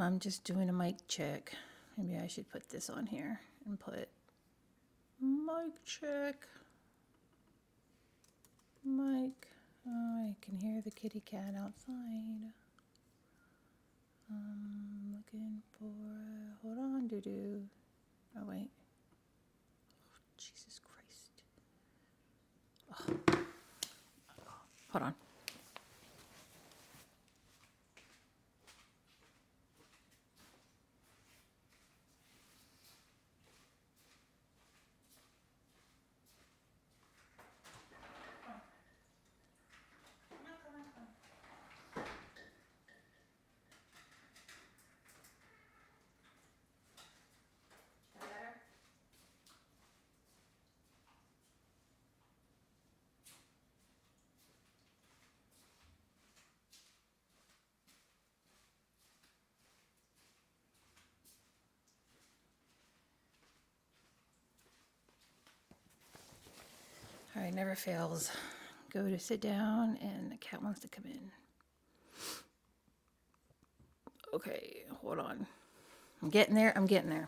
I'm just doing a mic check. Maybe I should put this on here and put mic check. Mic. Oh, I can hear the kitty cat outside. Looking for. Hold on, doo doo. Oh, wait. Oh, Jesus Christ. Oh. Hold on. All right, never fails. Go to sit down and the cat wants to come in. Okay, hold on. I'm getting there. I'm getting there.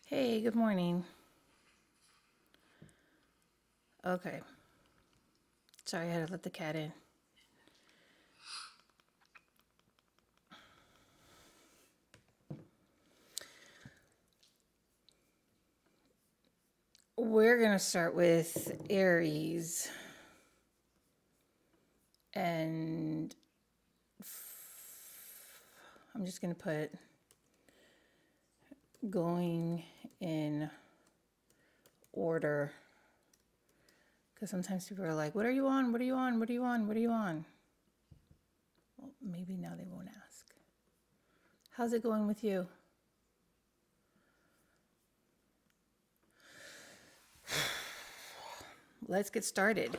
Hey, good morning. Okay. Sorry, I had to let the cat in. We're going to start with Aries. And I'm just going to put going in order. Because sometimes people are like, what are you on? What are you on? What are you on? What are you on? Well, maybe now they won't ask. How's it going with you? Let's get started.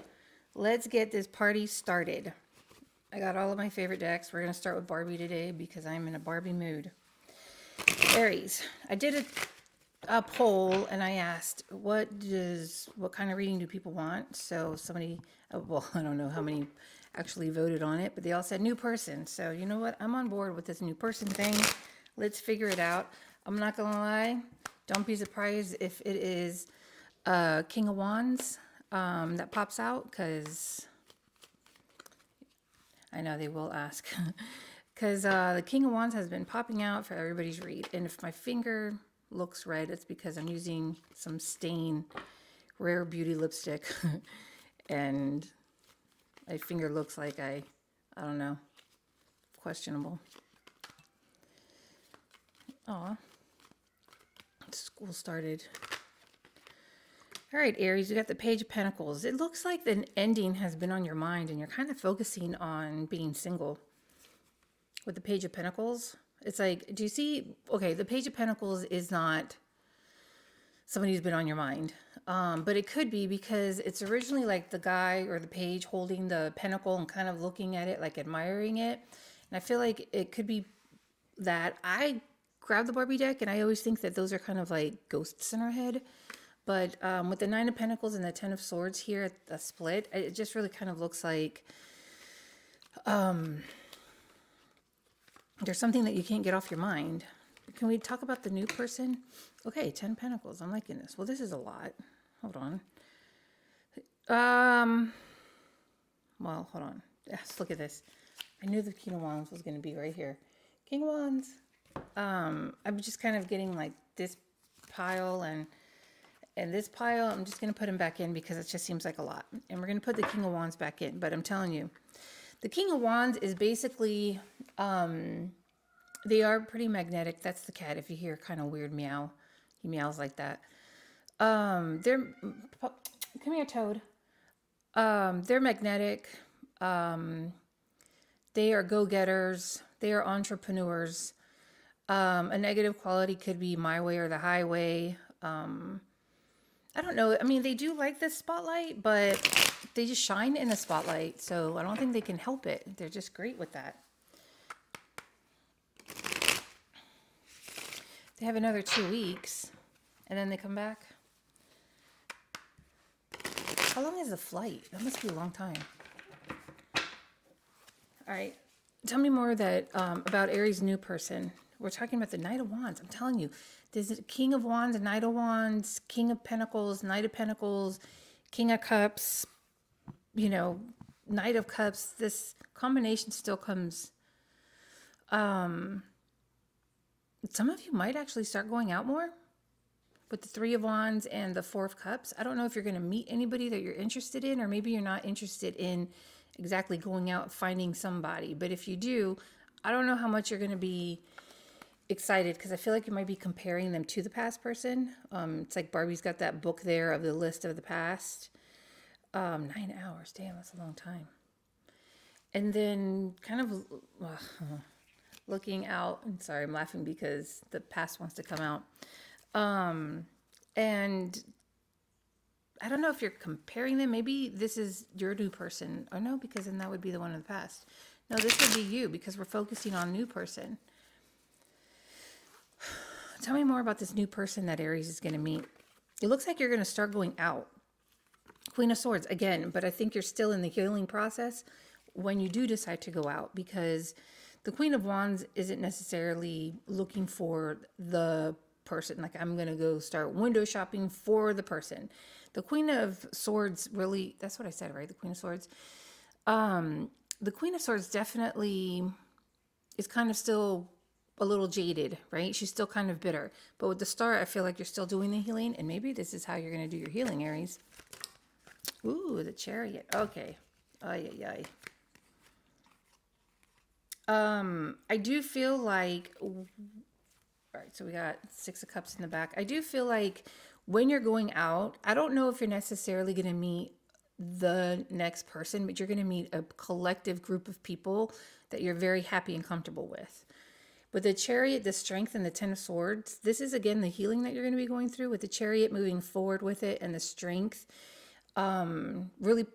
Let's get this party started. I got all of my favorite decks. We're going to start with Barbie today because I'm in a Barbie mood. Aries. I did a poll and I asked, what kind of reading do people want? So somebody, well, I don't know how many actually voted on it, but they all said new person. So you know what? I'm on board with this new person thing. Let's figure it out. I'm not going to lie. Don't be surprised if it is King of Wands that pops out, because I know they will ask. Because the King of Wands has been popping out for everybody's read. And if my finger looks red, it's because I'm using some Stain Rare Beauty lipstick. And my finger looks like I don't know, questionable. Aw. School started. All right, Aries, you got the Page of Pentacles. It looks like an ending has been on your mind and you're kind of focusing on being single. With the Page of Pentacles, it's like, do you see? Okay, the Page of Pentacles is not somebody who's been on your mind. But it could be because it's originally like the guy or the page holding the pentacle and kind of looking at it, like admiring it. And I feel like it could be that I grabbed the Barbie deck and I always think that those are kind of like ghosts in our head. But with the Nine of Pentacles and the Ten of Swords here at the split, it just really kind of looks like there's something that you can't get off your mind. Can we talk about the new person? Okay, 10 Pentacles. I'm liking this. Well, this is a lot. Hold on. Well, hold on. Let's look at this. I knew the King of Wands was going to be right here. King of Wands. I'm just kind of getting like this pile and this pile. I'm just going to put them back in because it just seems like a lot. And we're going to put the King of Wands back in. But I'm telling you, the King of Wands is basically, they are pretty magnetic. That's the cat. If you hear kind of weird meow, he meows like that. Come here, Toad. They're magnetic. They are go-getters. They are entrepreneurs. A negative quality could be my way or the highway. I don't know. I mean, they do like this spotlight, but they just shine in the spotlight. So I don't think they can help it. They're just great with that. They have another 2 weeks and then they come back. How long is the flight? That must be a long time. All right. Tell me more about Aries' new person. We're talking about the Knight of Wands. I'm telling you, there's a King of Wands, a Knight of Wands, King of Pentacles, Knight of Pentacles, King of Cups, Knight of Cups. This combination still comes. Some of you might actually start going out more with the Three of Wands and the Four of Cups. I don't know if you're going to meet anybody that you're interested in, or maybe you're not interested in exactly going out finding somebody. But if you do, I don't know how much you're going to be excited, because I feel like you might be comparing them to the past person. It's like Barbie's got that book there of the list of the past. 9 hours. Damn, that's a long time. And then kind of looking out. I'm sorry, I'm laughing because the past wants to come out. And I don't know if you're comparing them. Maybe this is your new person. Or no, because then that would be the one in the past. No, this would be you, because we're focusing on new person. Tell me more about this new person that Aries is going to meet. It looks like you're going to start going out. Queen of Swords again, but I think you're still in the healing process when you do decide to go out, because the Queen of Wands isn't necessarily looking for the person. Like, I'm going to go start window shopping for the person. The Queen of Swords really, that's what I said, right? The Queen of Swords. The Queen of Swords definitely is kind of still a little jaded, right? She's still kind of bitter. But with the Star, I feel like you're still doing the healing, and maybe this is how you're going to do your healing, Aries. Ooh, the Chariot. Okay. Ay, ay, ay. I do feel like, all right, so we got Six of Cups in the back. I do feel like when you're going out, I don't know if you're necessarily going to meet the next person, but you're going to meet a collective group of people that you're very happy and comfortable with. With the Chariot, the Strength, and the Ten of Swords, this is again the healing that you're going to be going through, with the Chariot moving forward with it, and the Strength, really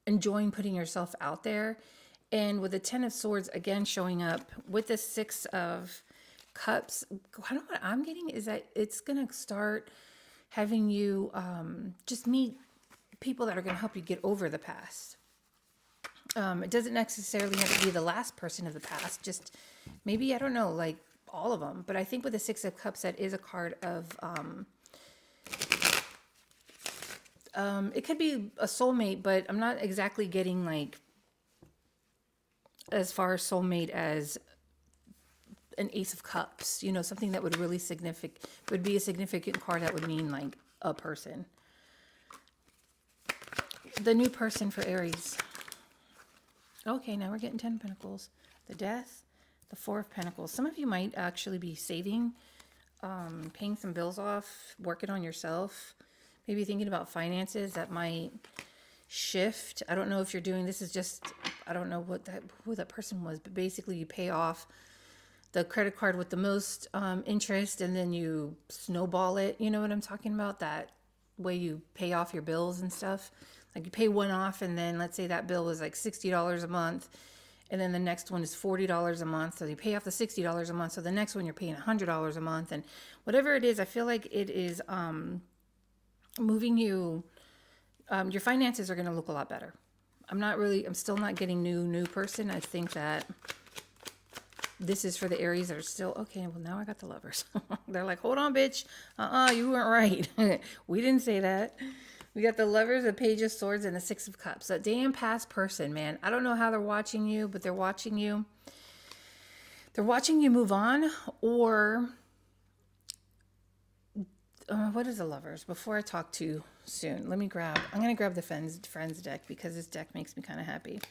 enjoying putting yourself out there. And with the Ten of Swords again showing up with the Six of Cups, kind of what I'm getting is that it's going to start having you just meet people that are going to help you get over the past. It doesn't necessarily have to be the last person of the past, just maybe, I don't know, like all of them. But I think with the Six of Cups, that is a card of, it could be a soulmate, but I'm not exactly getting like as far as soulmate as an Ace of Cups, something that would really would be a significant card that would mean like a person. The new person for Aries. Okay, now we're getting 10 of Pentacles. The Death, the Four of Pentacles. Some of you might actually be saving, paying some bills off, working on yourself, maybe thinking about finances that might shift. I don't know if you're doing this. Is just, I don't know who that person was, but basically you pay off the credit card with the most interest, and then you snowball it. You know what I'm talking about? That way you pay off your bills and stuff. Like you pay one off, and then let's say that bill was like $60 a month, and then the next one is $40 a month. So you pay off the $60 a month. So the next one you're paying $100 a month, and whatever it is, I feel like it is moving you. Your finances are going to look a lot better. I'm still not getting new person. I think that this is for the Aries that are still, okay, well, now I got the Lovers. They're like, hold on, bitch. You weren't right. We didn't say that. We got the Lovers, the Page of Swords, and the Six of Cups. That damn past person, man. I don't know how they're watching you, but they're watching you. They're watching you move on, or what is the Lovers? Before I talk too soon, I'm going to grab the Friends deck, because this deck makes me kind of happy.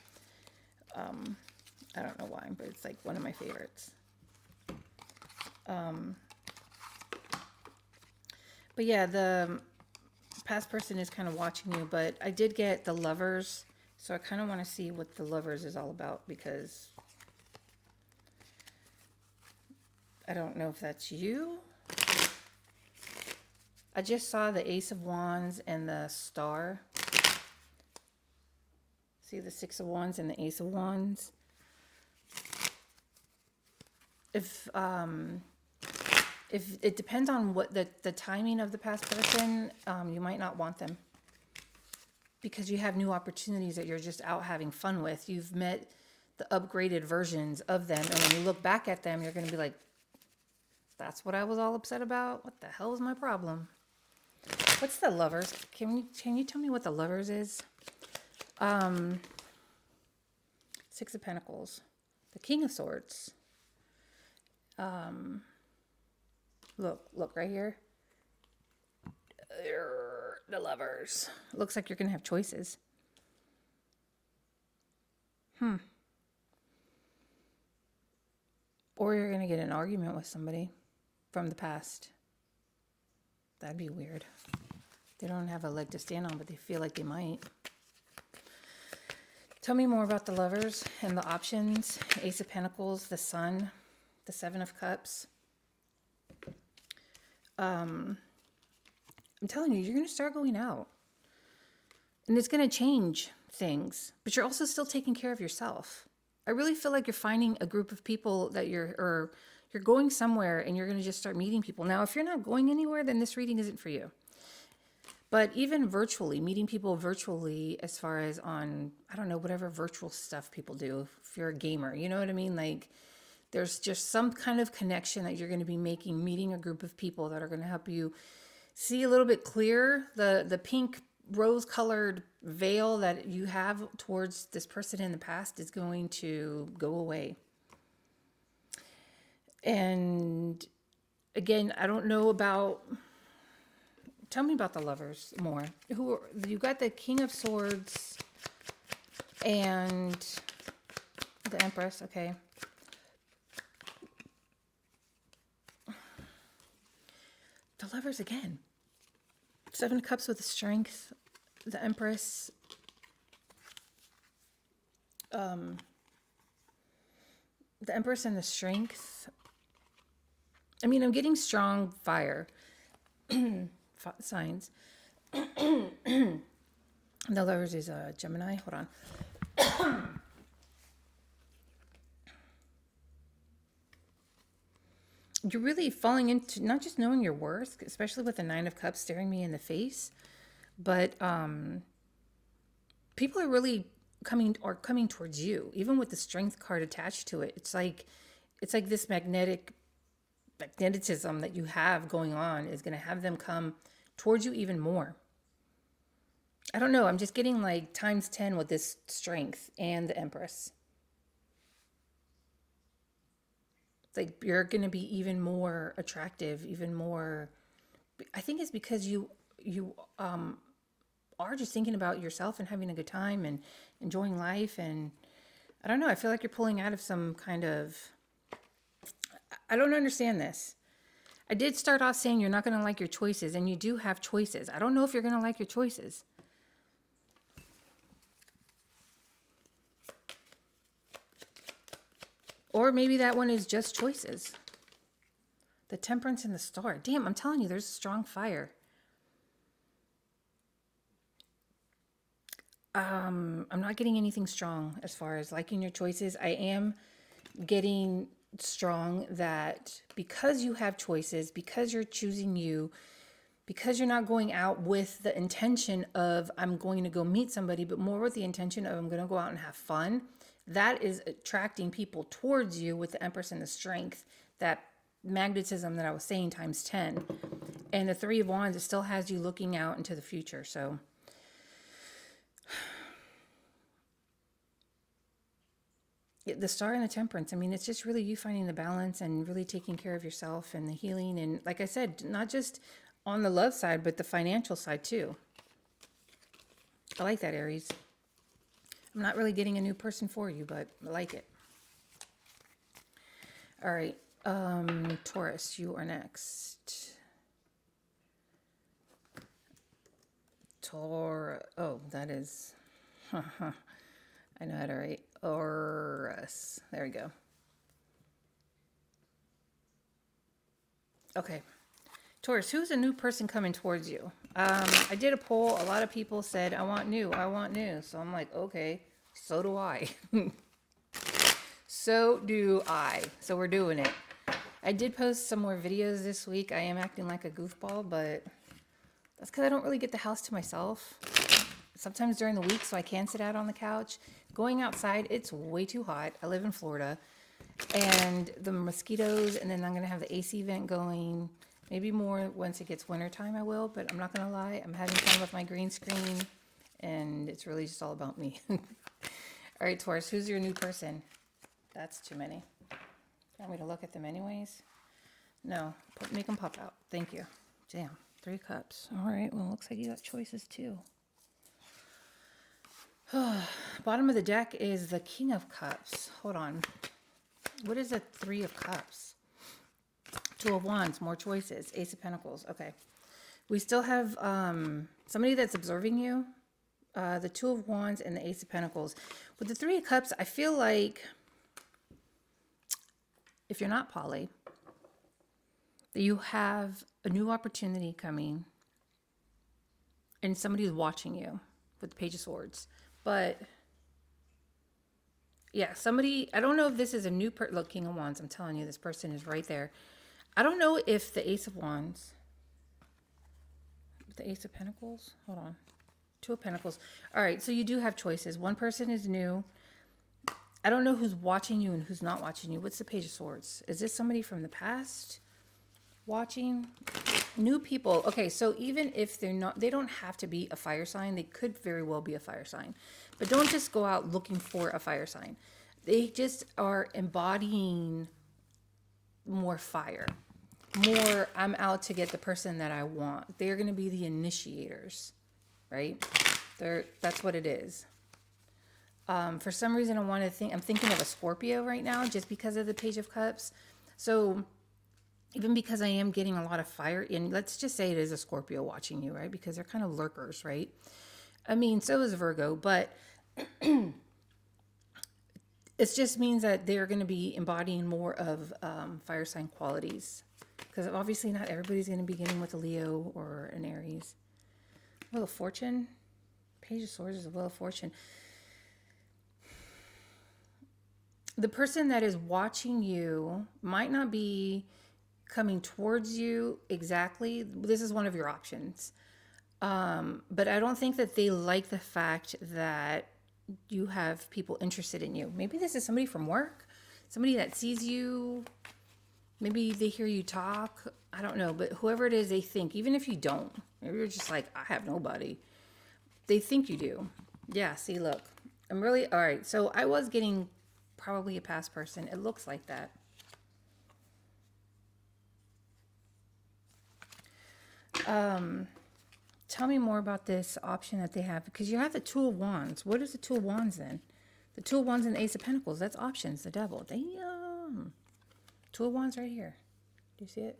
I don't know why, but it's like one of my favorites. But yeah, the past person is kind of watching you, but I did get the Lovers, so I kind of want to see what the Lovers is all about, because I don't know if that's you. I just saw the Ace of Wands and the Star. See the Six of Wands and the Ace of Wands. If it depends on what the timing of the past person, you might not want them. Because you have new opportunities that you're just out having fun with. You've met the upgraded versions of them. And when you look back at them, you're going to be like, that's what I was all upset about? What the hell is my problem? What's the Lovers? Can you tell me what the Lovers is? Six of Pentacles. The King of Swords. Look right here. The Lovers. Looks like you're going to have choices. Or you're going to get an argument with somebody from the past. That'd be weird. They don't have a leg to stand on, but they feel like they might. Tell me more about the Lovers and the options. Ace of Pentacles, the Sun, the Seven of Cups. I'm telling you, you're going to start going out. And it's going to change things. But you're also still taking care of yourself. I really feel like you're finding a group of people that you're going somewhere and you're going to just start meeting people. Now, if you're not going anywhere, then this reading isn't for you. But even virtually, meeting people virtually as far as on, I don't know, whatever virtual stuff people do. If you're a gamer, you know what I mean? Like, there's just some kind of connection that you're going to be making, meeting a group of people that are going to help you see a little bit clearer. The pink rose-colored veil that you have towards this person in the past is going to go away. And again, I don't know about... Tell me about the Lovers more. You got the King of Swords and the Empress. Okay. The Lovers again. Seven of Cups with the Strength. The Empress. The Empress and the Strength. I mean, I'm getting strong fire signs. The Lovers is a Gemini. Hold on. You're really falling into not just knowing your worth, especially with the Nine of Cups staring me in the face, but people are really coming towards you, even with the Strength card attached to it. It's like this magnetism that you have going on is going to have them come towards you even more. I don't know. I'm just getting like times 10 with this Strength and the Empress. Like you're going to be even more attractive, even more. I think it's because you are just thinking about yourself and having a good time and enjoying life. And I don't know. I feel like you're pulling out of some kind of, I don't understand this. I did start off saying you're not going to like your choices, and you do have choices. I don't know if you're going to like your choices. Or maybe that one is just choices. The Temperance and the Star. Damn, I'm telling you, there's strong fire. I'm not getting anything strong as far as liking your choices. I am getting strong that because you have choices, because you're choosing you, because you're not going out with the intention of I'm going to go meet somebody, but more with the intention of I'm going to go out and have fun. That is attracting people towards you with the Empress and the Strength, that magnetism that I was saying times 10. And the Three of Wands, it still has you looking out into the future. So the Star and the Temperance, I mean, it's just really you finding the balance and really taking care of yourself and the healing. And like I said, not just on the love side, but the financial side too. I like that, Aries. I'm not really getting a new person for you, but I like it. All right. Taurus, you are next. Oh, that is... I know how to write. Taurus. There we go. Okay. Taurus, who's a new person coming towards you? I did a poll. A lot of people said, I want new. I want new. So I'm like, okay, so do I. So do I. So we're doing it. I did post some more videos this week. I am acting like a goofball, but that's because I don't really get the house to myself. Sometimes during the week, so I can sit out on the couch. Going outside, it's way too hot. I live in Florida. And the mosquitoes, and then I'm going to have the AC vent going. Maybe more once it gets wintertime I will, but I'm not going to lie. I'm having fun with my green screen, and it's really just all about me. All right, Taurus, who's your new person? That's too many. Want me to look at them anyways? No, make them pop out. Thank you. Damn, 3 cups. All right, well, looks like you got choices too. Bottom of the deck is the King of Cups. Hold on. What is a 3 of Cups? 2 of Wands, more choices. Ace of Pentacles. Okay. We still have somebody that's observing you. The 2 of Wands and the Ace of Pentacles. With the 3 of Cups, I feel like if you're not poly, that you have a new opportunity coming and somebody's watching you with the Page of Swords. But yeah, somebody, I don't know if this is a new person. Look, King of Wands, I'm telling you, this person is right there. I don't know if the Ace of Wands, the Ace of Pentacles, hold on, 2 of Pentacles. All right, so you do have choices. One person is new. I don't know who's watching you and who's not watching you. What's the Page of Swords? Is this somebody from the past watching? New people. Okay, so even if they're not, they don't have to be a fire sign. They could very well be a fire sign. But don't just go out looking for a fire sign. They just are embodying more fire. More, I'm out to get the person that I want. They're going to be the initiators, right? That's what it is. For some reason, I'm thinking of a Scorpio right now just because of the Page of Cups. So even because I am getting a lot of fire, and let's just say it is a Scorpio watching you, right? Because they're kind of lurkers, right? I mean, so is Virgo, but it just means that they're going to be embodying more of fire sign qualities. Because obviously not everybody's going to be getting with a Leo or an Aries. Wheel of Fortune. Page of Swords is a Wheel of Fortune. The person that is watching you might not be coming towards you exactly. This is one of your options. But I don't think that they like the fact that you have people interested in you. Maybe this is somebody from work, somebody that sees you. Maybe they hear you talk. I don't know. But whoever it is, they think, even if you don't, maybe you're just like, I have nobody. They think you do. Yeah, see, look. I'm really, all right. So I was getting probably a past person. It looks like that. Tell me more about this option that they have, because you have the 2 of Wands. What is the 2 of Wands then? The 2 of Wands and the Ace of Pentacles. That's options. The Devil. Damn. 2 of Wands right here. Do you see it?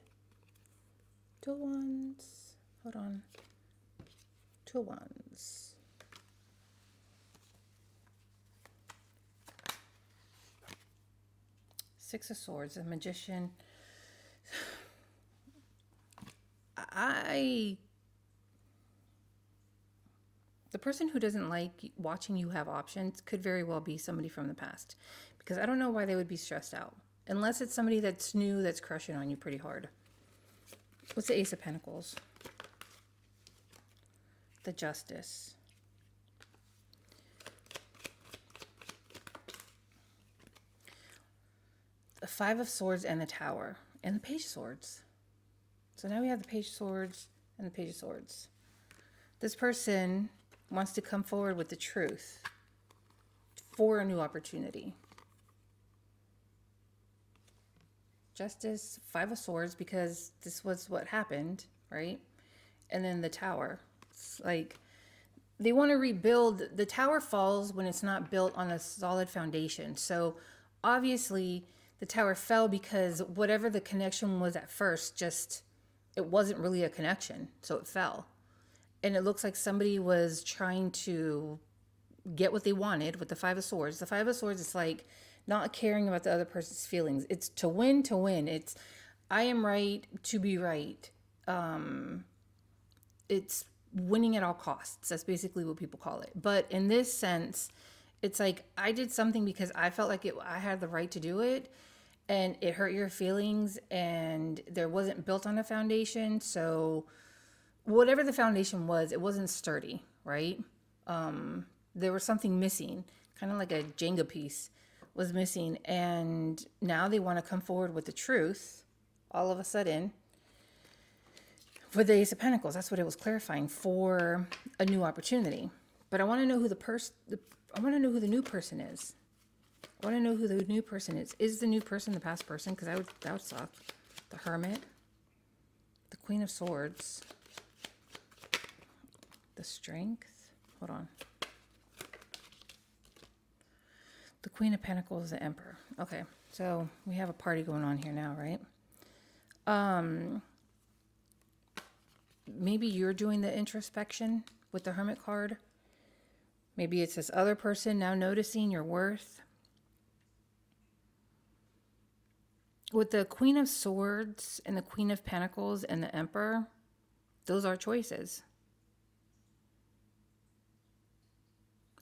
2 of Wands. Hold on. 2 of Wands. Six of Swords. The Magician. The person who doesn't like watching you have options could very well be somebody from the past, because I don't know why they would be stressed out unless it's somebody that's new, that's crushing on you pretty hard. What's the Ace of Pentacles? The Justice. The 5 of Swords and the Tower and the Page of Swords. So now we have the Page of Swords and the Page of Swords. This person wants to come forward with the truth for a new opportunity. Justice, 5 of Swords, because this was what happened, right? And then the Tower. It's like they want to rebuild. The Tower falls when it's not built on a solid foundation. So obviously the Tower fell because whatever the connection was at first, just it wasn't really a connection. So it fell. And it looks like somebody was trying to get what they wanted with the 5 of Swords. The 5 of Swords is like not caring about the other person's feelings. It's to win, to win. It's I am right to be right. it's winning at all costs. That's basically what people call it. But in this sense, it's like I did something because I felt like I had the right to do it, and it hurt your feelings, and there wasn't built on a foundation. So whatever the foundation was, it wasn't sturdy, right? There was something missing, kind of like a Jenga piece was missing, and now they want to come forward with the truth all of a sudden for the Ace of Pentacles. That's what it was clarifying, for a new opportunity. But I want to know who I want to know who the new person is. I want to know who the new person is. Is the new person the past person? Because that would suck. The Hermit, the Queen of Swords, the Strength. Hold on. The Queen of Pentacles, the Emperor. Okay, so we have a party going on here now, right? Maybe you're doing the introspection with the Hermit card. Maybe it's this other person now noticing your worth. With the Queen of Swords and the Queen of Pentacles and the Emperor, those are choices.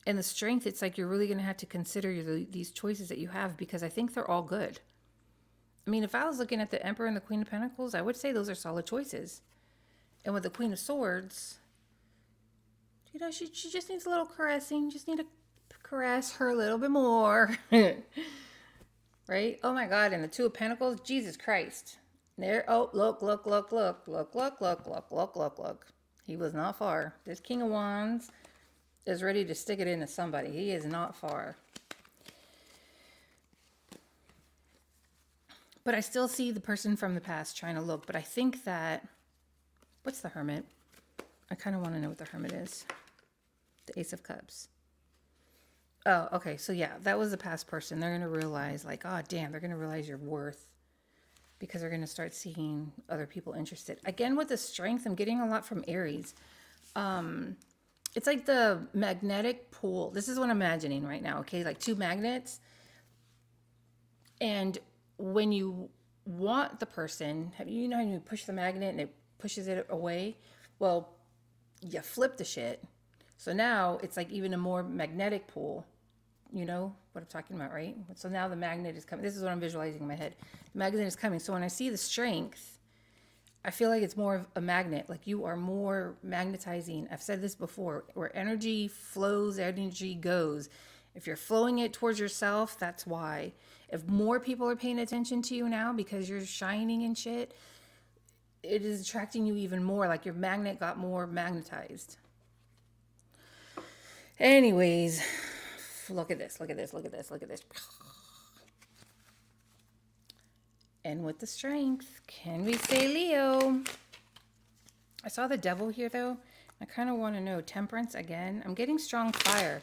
And the Strength, it's like you're really going to have to consider these choices that you have, because I think they're all good. I mean, if I was looking at the Emperor and the Queen of Pentacles, I would say those are solid choices. And with the Queen of Swords, you know, she just needs a little caressing. Just need to caress her a little bit more. Right? Oh my God. And the Two of Pentacles, Jesus Christ. There. Oh, look. He was not far. This King of Wands is ready to stick it into somebody. He is not far. But I still see the person from the past trying to look. But I think that, what's the Hermit? I kind of want to know what the Hermit is. The Ace of Cups. Oh, okay. So yeah, that was the past person. They're going to realize, like, oh, damn, they're going to realize your worth, because they're going to start seeing other people interested. Again, with the Strength, I'm getting a lot from Aries. It's like the magnetic pull. This is what I'm imagining right now, okay? Like two magnets. And when you want the person, you know how you push the magnet and it pushes it away? Well, you flip the shit. So now it's like even a more magnetic pull. You know what I'm talking about, right? So now the magnet is coming. This is what I'm visualizing in my head. The magnet is coming. So when I see the Strength, I feel like it's more of a magnet. Like you are more magnetizing. I've said this before. Where energy flows, energy goes. If you're flowing it towards yourself, that's why. If more people are paying attention to you now because you're shining and shit, it is attracting you even more. Like your magnet got more magnetized. Anyways, look at this. And with the Strength, can we say Leo? I saw the Devil here, though. I kind of want to know Temperance again. I'm getting strong fire.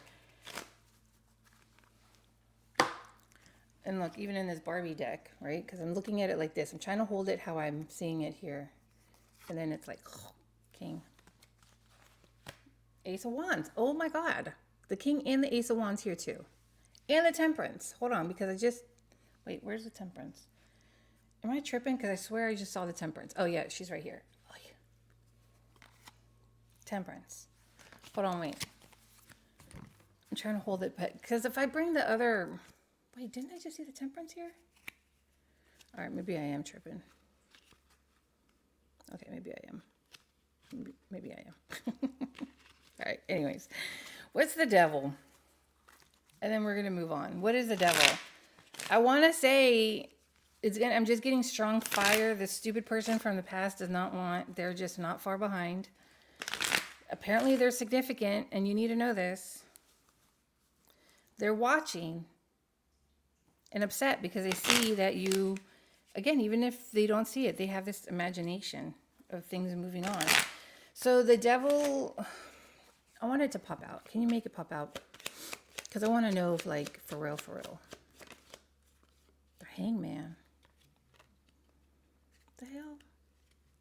And look, even in this Barbie deck, right? Because I'm looking at it like this. I'm trying to hold it how I'm seeing it here. And then it's like, King. Ace of Wands. Oh my God. The King and the Ace of Wands here too. And the Temperance. Hold on, because I just... Wait, where's the Temperance? Am I tripping? Because I swear I just saw the Temperance. Oh yeah, she's right here. Oh, yeah. Temperance. Hold on, wait. I'm trying to hold it, but because if I bring the other... Wait, didn't I just see the Temperance here? All right, maybe I am tripping. Okay, maybe I am. Maybe I am. All right, anyways. What's the Devil? And then we're going to move on. What is the Devil? I want to say... I'm just getting strong fire. This stupid person from the past does not want. They're just not far behind. Apparently they're significant, and you need to know this. They're watching and upset because they see that you, again, even if they don't see it, they have this imagination of things moving on. So the Devil, I want it to pop out. Can you make it pop out? Because I want to know if, like, for real. The Hangman. The hell?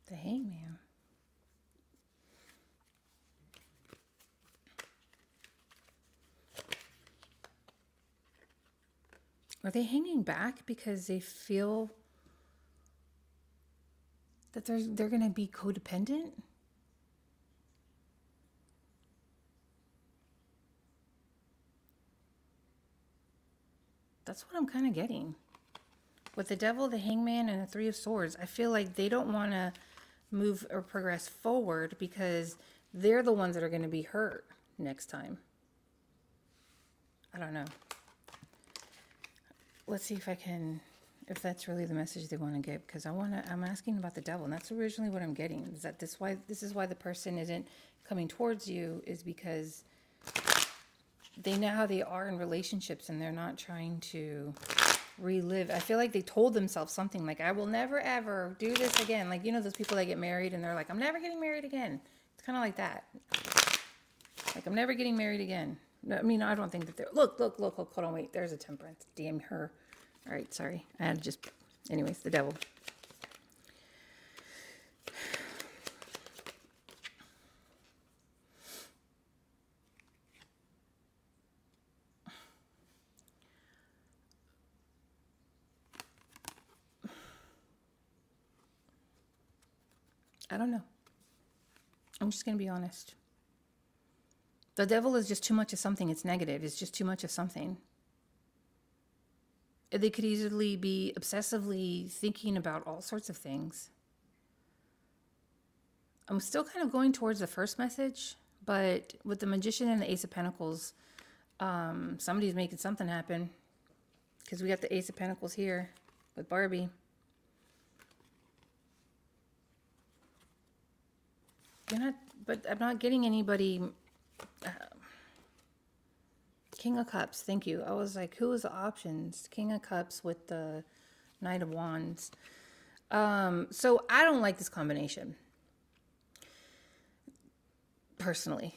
The Hangman. Are they hanging back because they feel that That they're going to be codependent? That's what I'm kind of getting. With the Devil, the Hangman, and the Three of Swords, I feel like they don't want to move or progress forward because they're the ones that are going to be hurt next time. I don't know. Let's see if I can, if that's really the message they want to get, because I'm asking about the Devil, and that's originally what I'm getting. Is that this is why the person isn't coming towards you, is because they know how they are in relationships and they're not trying to relive. I feel like they told themselves something like, I will never ever do this again. Like, you know, those people that get married and they're like, I'm never getting married again. It's kind of like that. Like, I'm never getting married again. I mean, I don't think that they're, look, hold on, wait, there's a Temperance. Damn her. All right, sorry. I had to just, anyways, the Devil. I don't know. I'm just going to be honest. The Devil is just too much of something. It's negative. It's just too much of something. They could easily be obsessively thinking about all sorts of things. I'm still kind of going towards the first message, but with the Magician and the Ace of Pentacles, somebody's making something happen, because we got the Ace of Pentacles here with Barbie. But I'm not getting anybody. King of Cups, thank you. I was like, who is the options? King of Cups with the Knight of Wands. So I don't like this combination, personally.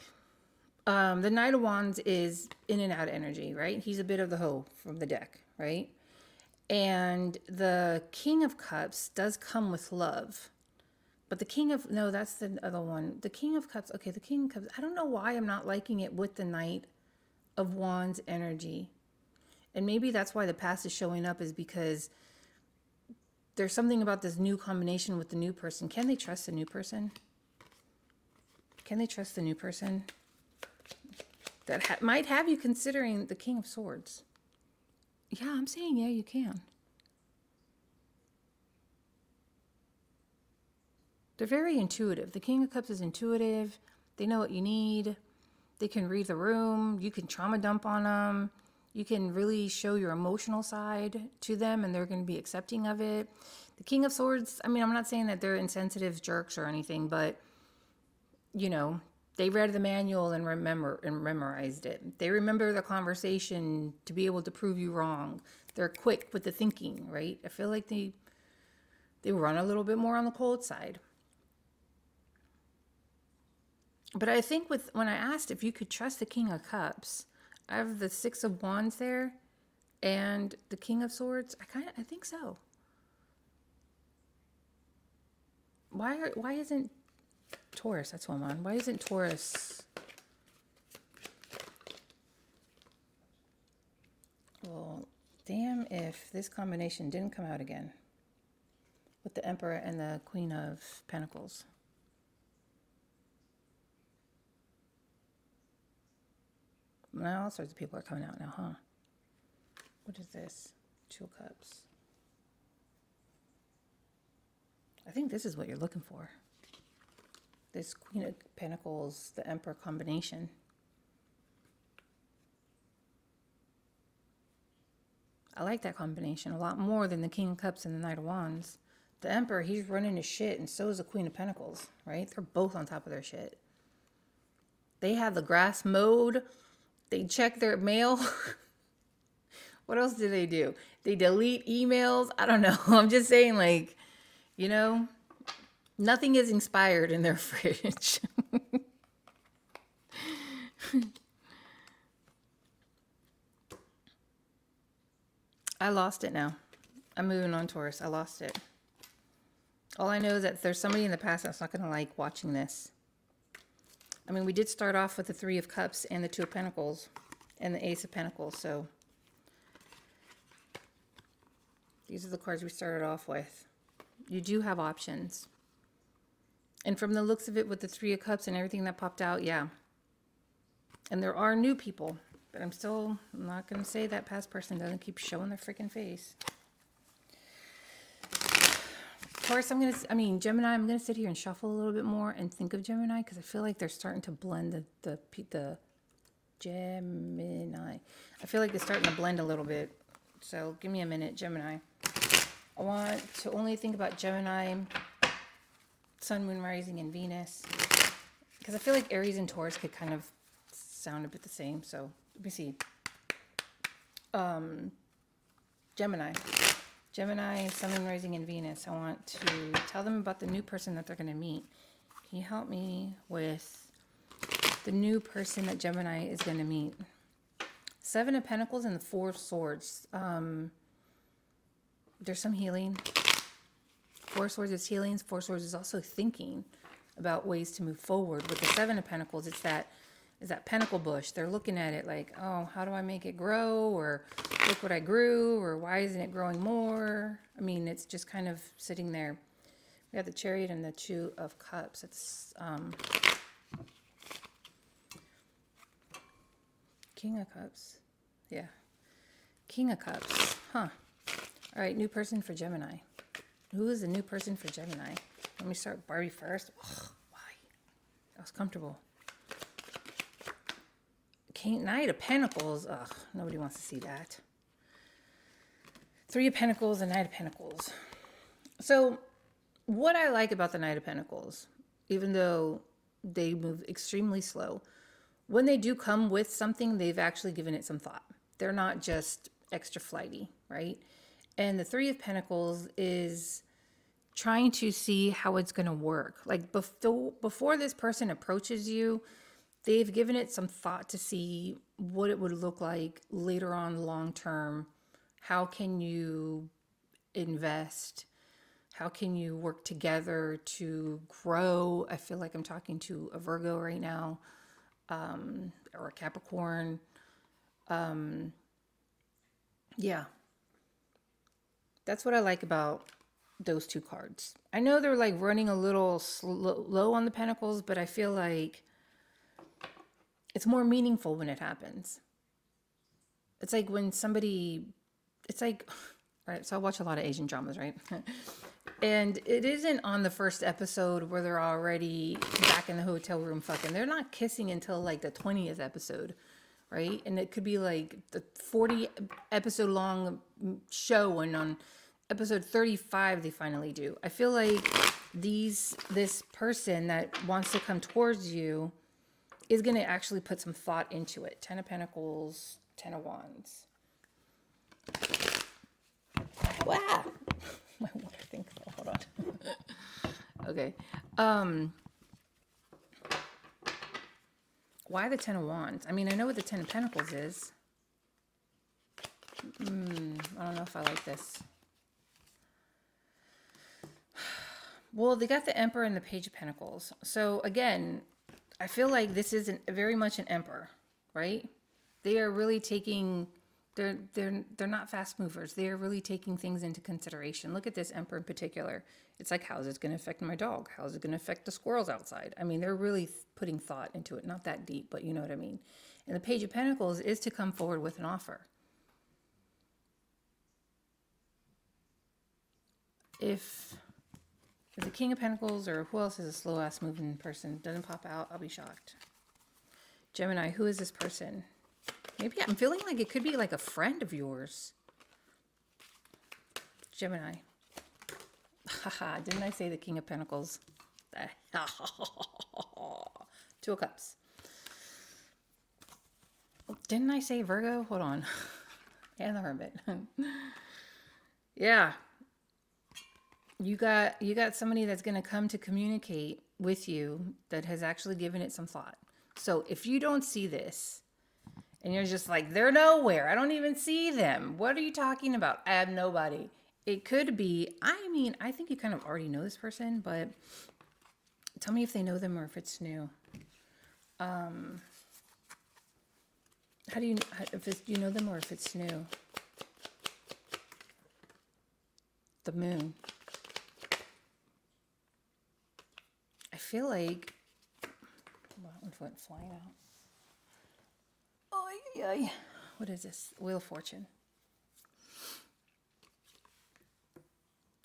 The Knight of Wands is in and out energy, right? He's a bit of the hoe from the deck, right? And the King of Cups does come with love. But the King of, no, that's the other one. The King of Cups, okay, the King of Cups. I don't know why I'm not liking it with the Knight of Wands energy. And maybe that's why the past is showing up, is because there's something about this new combination with the new person. Can they trust the new person? Can they trust the new person? That might have you considering the King of Swords. Yeah, I'm saying, yeah, you can. They're very intuitive. The King of Cups is intuitive. They know what you need. They can read the room. You can trauma dump on them. You can really show your emotional side to them, and they're going to be accepting of it. The King of Swords, I mean, I'm not saying that they're insensitive jerks or anything, but, you know, they read the manual and memorized it. They remember the conversation to be able to prove you wrong. They're quick with the thinking, right? I feel like they run a little bit more on the cold side. But I think when I asked if you could trust the King of Cups, I have the Six of Wands there and the King of Swords. I think so. Why isn't Taurus? That's what I'm on. Why isn't Taurus? Well, damn if this combination didn't come out again with the Emperor and the Queen of Pentacles. Now all sorts of people are coming out now, huh? What is this? Two of Cups. I think this is what you're looking for. This Queen of Pentacles, the Emperor combination. I like that combination a lot more than the King of Cups and the Knight of Wands. The Emperor, he's running his shit, and so is the Queen of Pentacles, right? They're both on top of their shit. They have the grass mowed. They check their mail. What else do they do? They delete emails. I don't know. I'm just saying, like, you know, nothing is inspired in their fridge. I lost it now. I'm moving on, Taurus. I lost it. All I know is that there's somebody in the past that's not going to like watching this. I mean, we did start off with the Three of Cups and the Two of Pentacles and the Ace of Pentacles, so these are the cards we started off with. You do have options. And from the looks of it with the Three of Cups and everything that popped out, yeah. And there are new people, but I'm not going to say that past person doesn't keep showing their freaking face. Of course, Gemini, I'm going to sit here and shuffle a little bit more and think of Gemini because I feel like they're starting to blend the Gemini. I feel like they're starting to blend a little bit. So give me a minute, Gemini. I want to only think about Gemini, Sun, Moon, Rising, and Venus. Because I feel like Aries and Taurus could kind of sound a bit the same. So let me see. Gemini, Sun, Moon, Rising, and Venus. I want to tell them about the new person that they're going to meet. Can you help me with the new person that Gemini is going to meet? Seven of Pentacles and the Four of Swords. There's some healing. Four of Swords is healing. Four of Swords is also thinking about ways to move forward. With the Seven of Pentacles, it's that pentacle bush. They're looking at it like, oh, how do I make it grow? Or look what I grew, or why isn't it growing more? I mean, it's just kind of sitting there. We have the Chariot and the Two of Cups. It's King of Cups. Yeah. King of Cups. Huh. All right, new person for Gemini. Who is the new person for Gemini? Let me start with Barbie first. Ugh, why? That was comfortable. Knight of Pentacles. Ugh, nobody wants to see that. Three of Pentacles and Knight of Pentacles. So what I like about the Knight of Pentacles, even though they move extremely slow, when they do come with something, they've actually given it some thought. They're not just extra flighty, right? And the Three of Pentacles is trying to see how it's going to work. Like before this person approaches you, they've given it some thought to see what it would look like later on long term. How can you invest? How can you work together to grow? I feel like I'm talking to a Virgo right now, or a Capricorn. Yeah. That's what I like about those two cards. I know they're like running a little low on the Pentacles, but I feel like it's more meaningful when it happens. It's like when somebody, it's like, all right, so I watch a lot of Asian dramas, right? And it isn't on the first episode where they're already back in the hotel room fucking. They're not kissing until like the 20th episode, right? And it could be like the 40 episode long show, and on episode 35 they finally do. I feel like this person that wants to come towards you is going to actually put some thought into it. 10 of Pentacles, 10 of Wands. Wow. My water thing fell. Hold on. Okay. Why the 10 of Wands? I mean, I know what the 10 of Pentacles is. I don't know if I like this. Well, they got the Emperor and the Page of Pentacles. So again, I feel like this is very much an Emperor, right? They are really taking, they're not fast movers. They are really taking things into consideration. Look at this Emperor in particular. It's like, how is this going to affect my dog? How is it going to affect the squirrels outside? I mean, they're really putting thought into it. Not that deep, but you know what I mean. And the Page of Pentacles is to come forward with an offer. If the King of Pentacles, or who else is a slow-ass moving person, doesn't pop out, I'll be shocked. Gemini, who is this person? Maybe I'm feeling like it could be like a friend of yours. Gemini. Haha, didn't I say the King of Pentacles? Two of Cups. Didn't I say Virgo? Hold on. And the Hermit. Yeah. You got somebody that's going to come to communicate with you that has actually given it some thought. So if you don't see this and you're just like, they're nowhere, I don't even see them, what are you talking about? I have nobody. It could be, I mean, I think you kind of already know this person, but tell me if they know them or if it's new. How do you, do you know them or if it's new? The Moon. I feel like, well, it went flying out. Oh, yeah. What is this? Wheel of Fortune.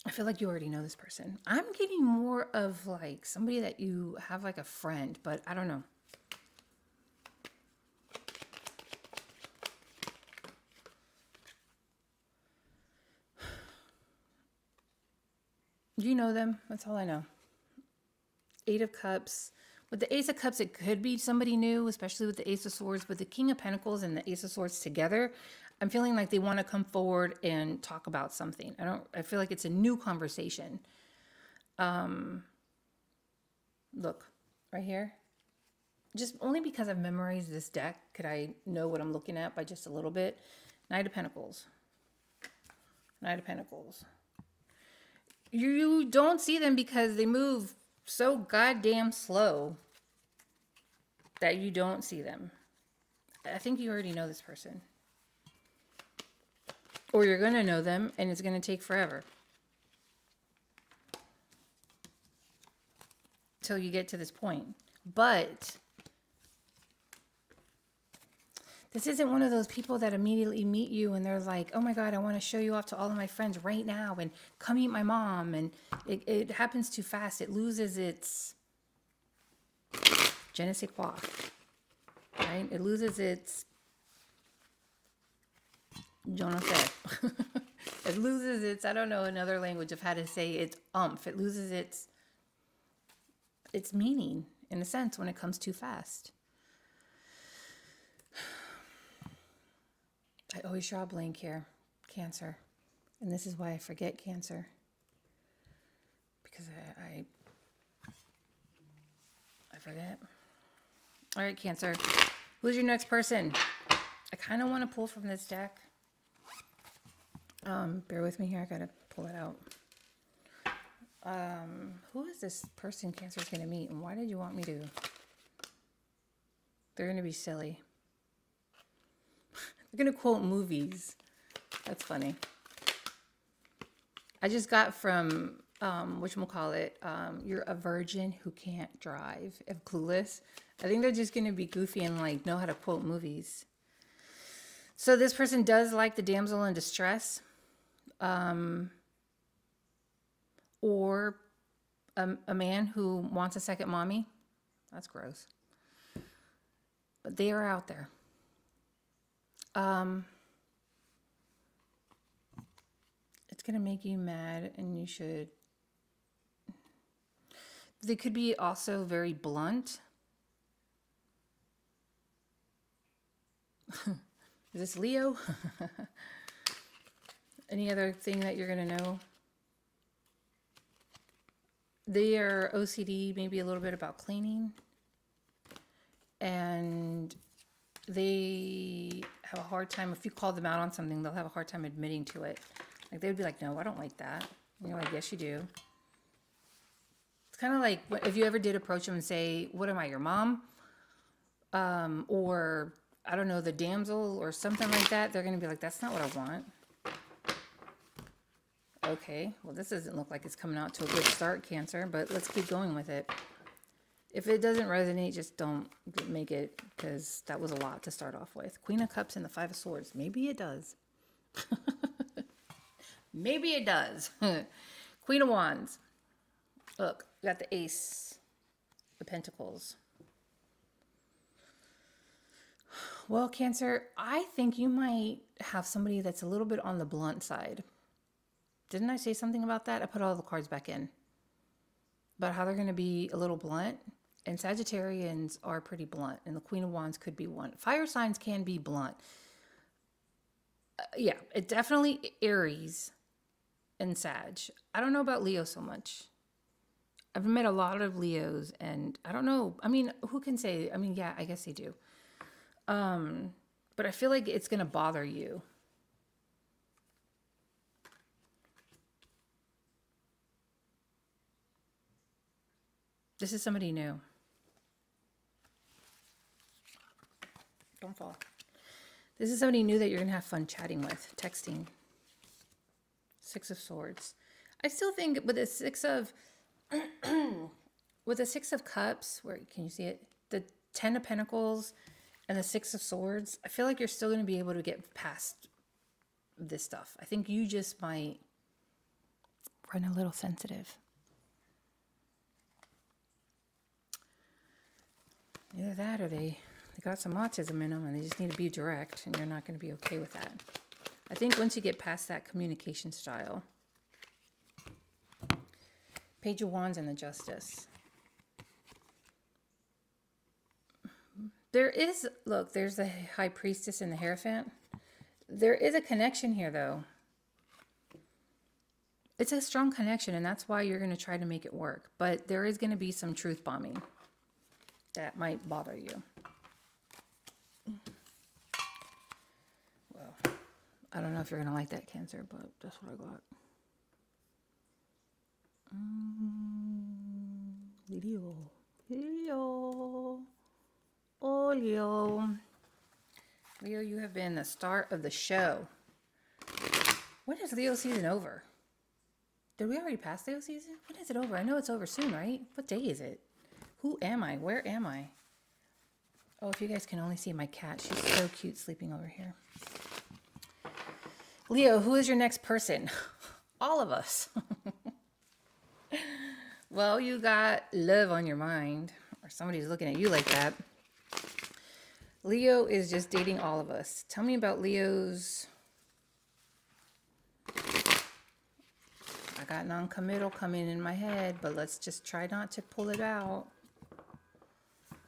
I feel like you already know this person. I'm getting more of like somebody that you have like a friend, but I don't know. You know them. That's all I know. Eight of Cups. With the Ace of Cups, it could be somebody new, especially with the Ace of Swords. But the King of Pentacles and the Ace of Swords together, I'm feeling like they want to come forward and talk about something. I feel like it's a new conversation. Look, right here. Just only because I've memorized this deck could I know what I'm looking at by just a little bit. Knight of Pentacles. Knight of Pentacles. You don't see them because they move so goddamn slow that you don't see them. I think you already know this person. Or you're going to know them and it's going to take forever. Till you get to this point. But this isn't one of those people that immediately meet you and they're like, oh my God, I want to show you off to all of my friends right now and come meet my mom. And it happens too fast. It loses its je ne sais quoi, right? It loses its je ne sais. It loses its, I don't know another language of how to say its umph. It loses its meaning in a sense when it comes too fast. I always draw a blank here, Cancer. And this is why I forget Cancer. Because I forget. All right, Cancer. Who's your next person? I kind of want to pull from this deck. Bear with me here. I got to pull it out. Who is this person Cancer's going to meet? And why did you want me to? They're going to be silly. They're going to quote movies. That's funny. I just got from, whatchamacallit, you're a virgin who can't drive. If Clueless. I think they're just going to be goofy and like know how to quote movies. So this person does like the damsel in distress. Or a man who wants a second mommy. That's gross. But they are out there. It's going to make you mad and you should. They could be also very blunt. Is this Leo? Any other thing that you're going to know? They are OCD, maybe a little bit about cleaning. And they have a hard time, if you call them out on something, they'll have a hard time admitting to it. Like they would be like, no, I don't like that. And you're like, yes, you do. It's kind of like if you ever did approach them and say, what am I, your mom? Or I don't know, the damsel or something like that. They're going to be like, that's not what I want. Okay, well, this doesn't look like it's coming out to a good start, Cancer, but let's keep going with it. If it doesn't resonate, just don't make it, because that was a lot to start off with. Queen of Cups and the Five of Swords. Maybe it does. Maybe it does. Queen of Wands. Look, we got the Ace of Pentacles. Well, Cancer, I think you might have somebody that's a little bit on the blunt side. Didn't I say something about that? I put all the cards back in. About how they're going to be a little blunt. And Sagittarians are pretty blunt. And the Queen of Wands could be one. Fire signs can be blunt. Yeah, it definitely Aries and Sag. I don't know about Leo so much. I've met a lot of Leos and I don't know. I mean, who can say? I mean, yeah, I guess they do. But I feel like it's going to bother you. This is somebody new. Don't fall. This is somebody new that you're going to have fun chatting with, texting. Six of Swords. I still think with the With the Six of Cups, where can you see it? The Ten of Pentacles and the Six of Swords, I feel like you're still going to be able to get past this stuff. I think you just might run a little sensitive. Either that or they got some autism in them and they just need to be direct, and you're not going to be okay with that. I think once you get past that communication style. Page of Wands and the Justice. There is, look, there's the High Priestess and the Hierophant. There is a connection here, though. It's a strong connection, and that's why you're going to try to make it work. But there is going to be some truth bombing that might bother you. Well, I don't know if you're going to like that, Cancer, but that's what I got. Leo. Leo. Oh, Leo. Leo, you have been the star of the show. When is Leo season over? Did we already pass Leo season? When is it over? I know it's over soon, right? What day is it? Who am I? Where am I? Oh, if you guys can only see my cat. She's so cute sleeping over here. Leo, who is your next person? All of us. Well, you got love on your mind, or somebody's looking at you like that. Leo is just dating all of us. Tell me about Leo's. I got non-committal coming in my head, but let's just try not to pull it out.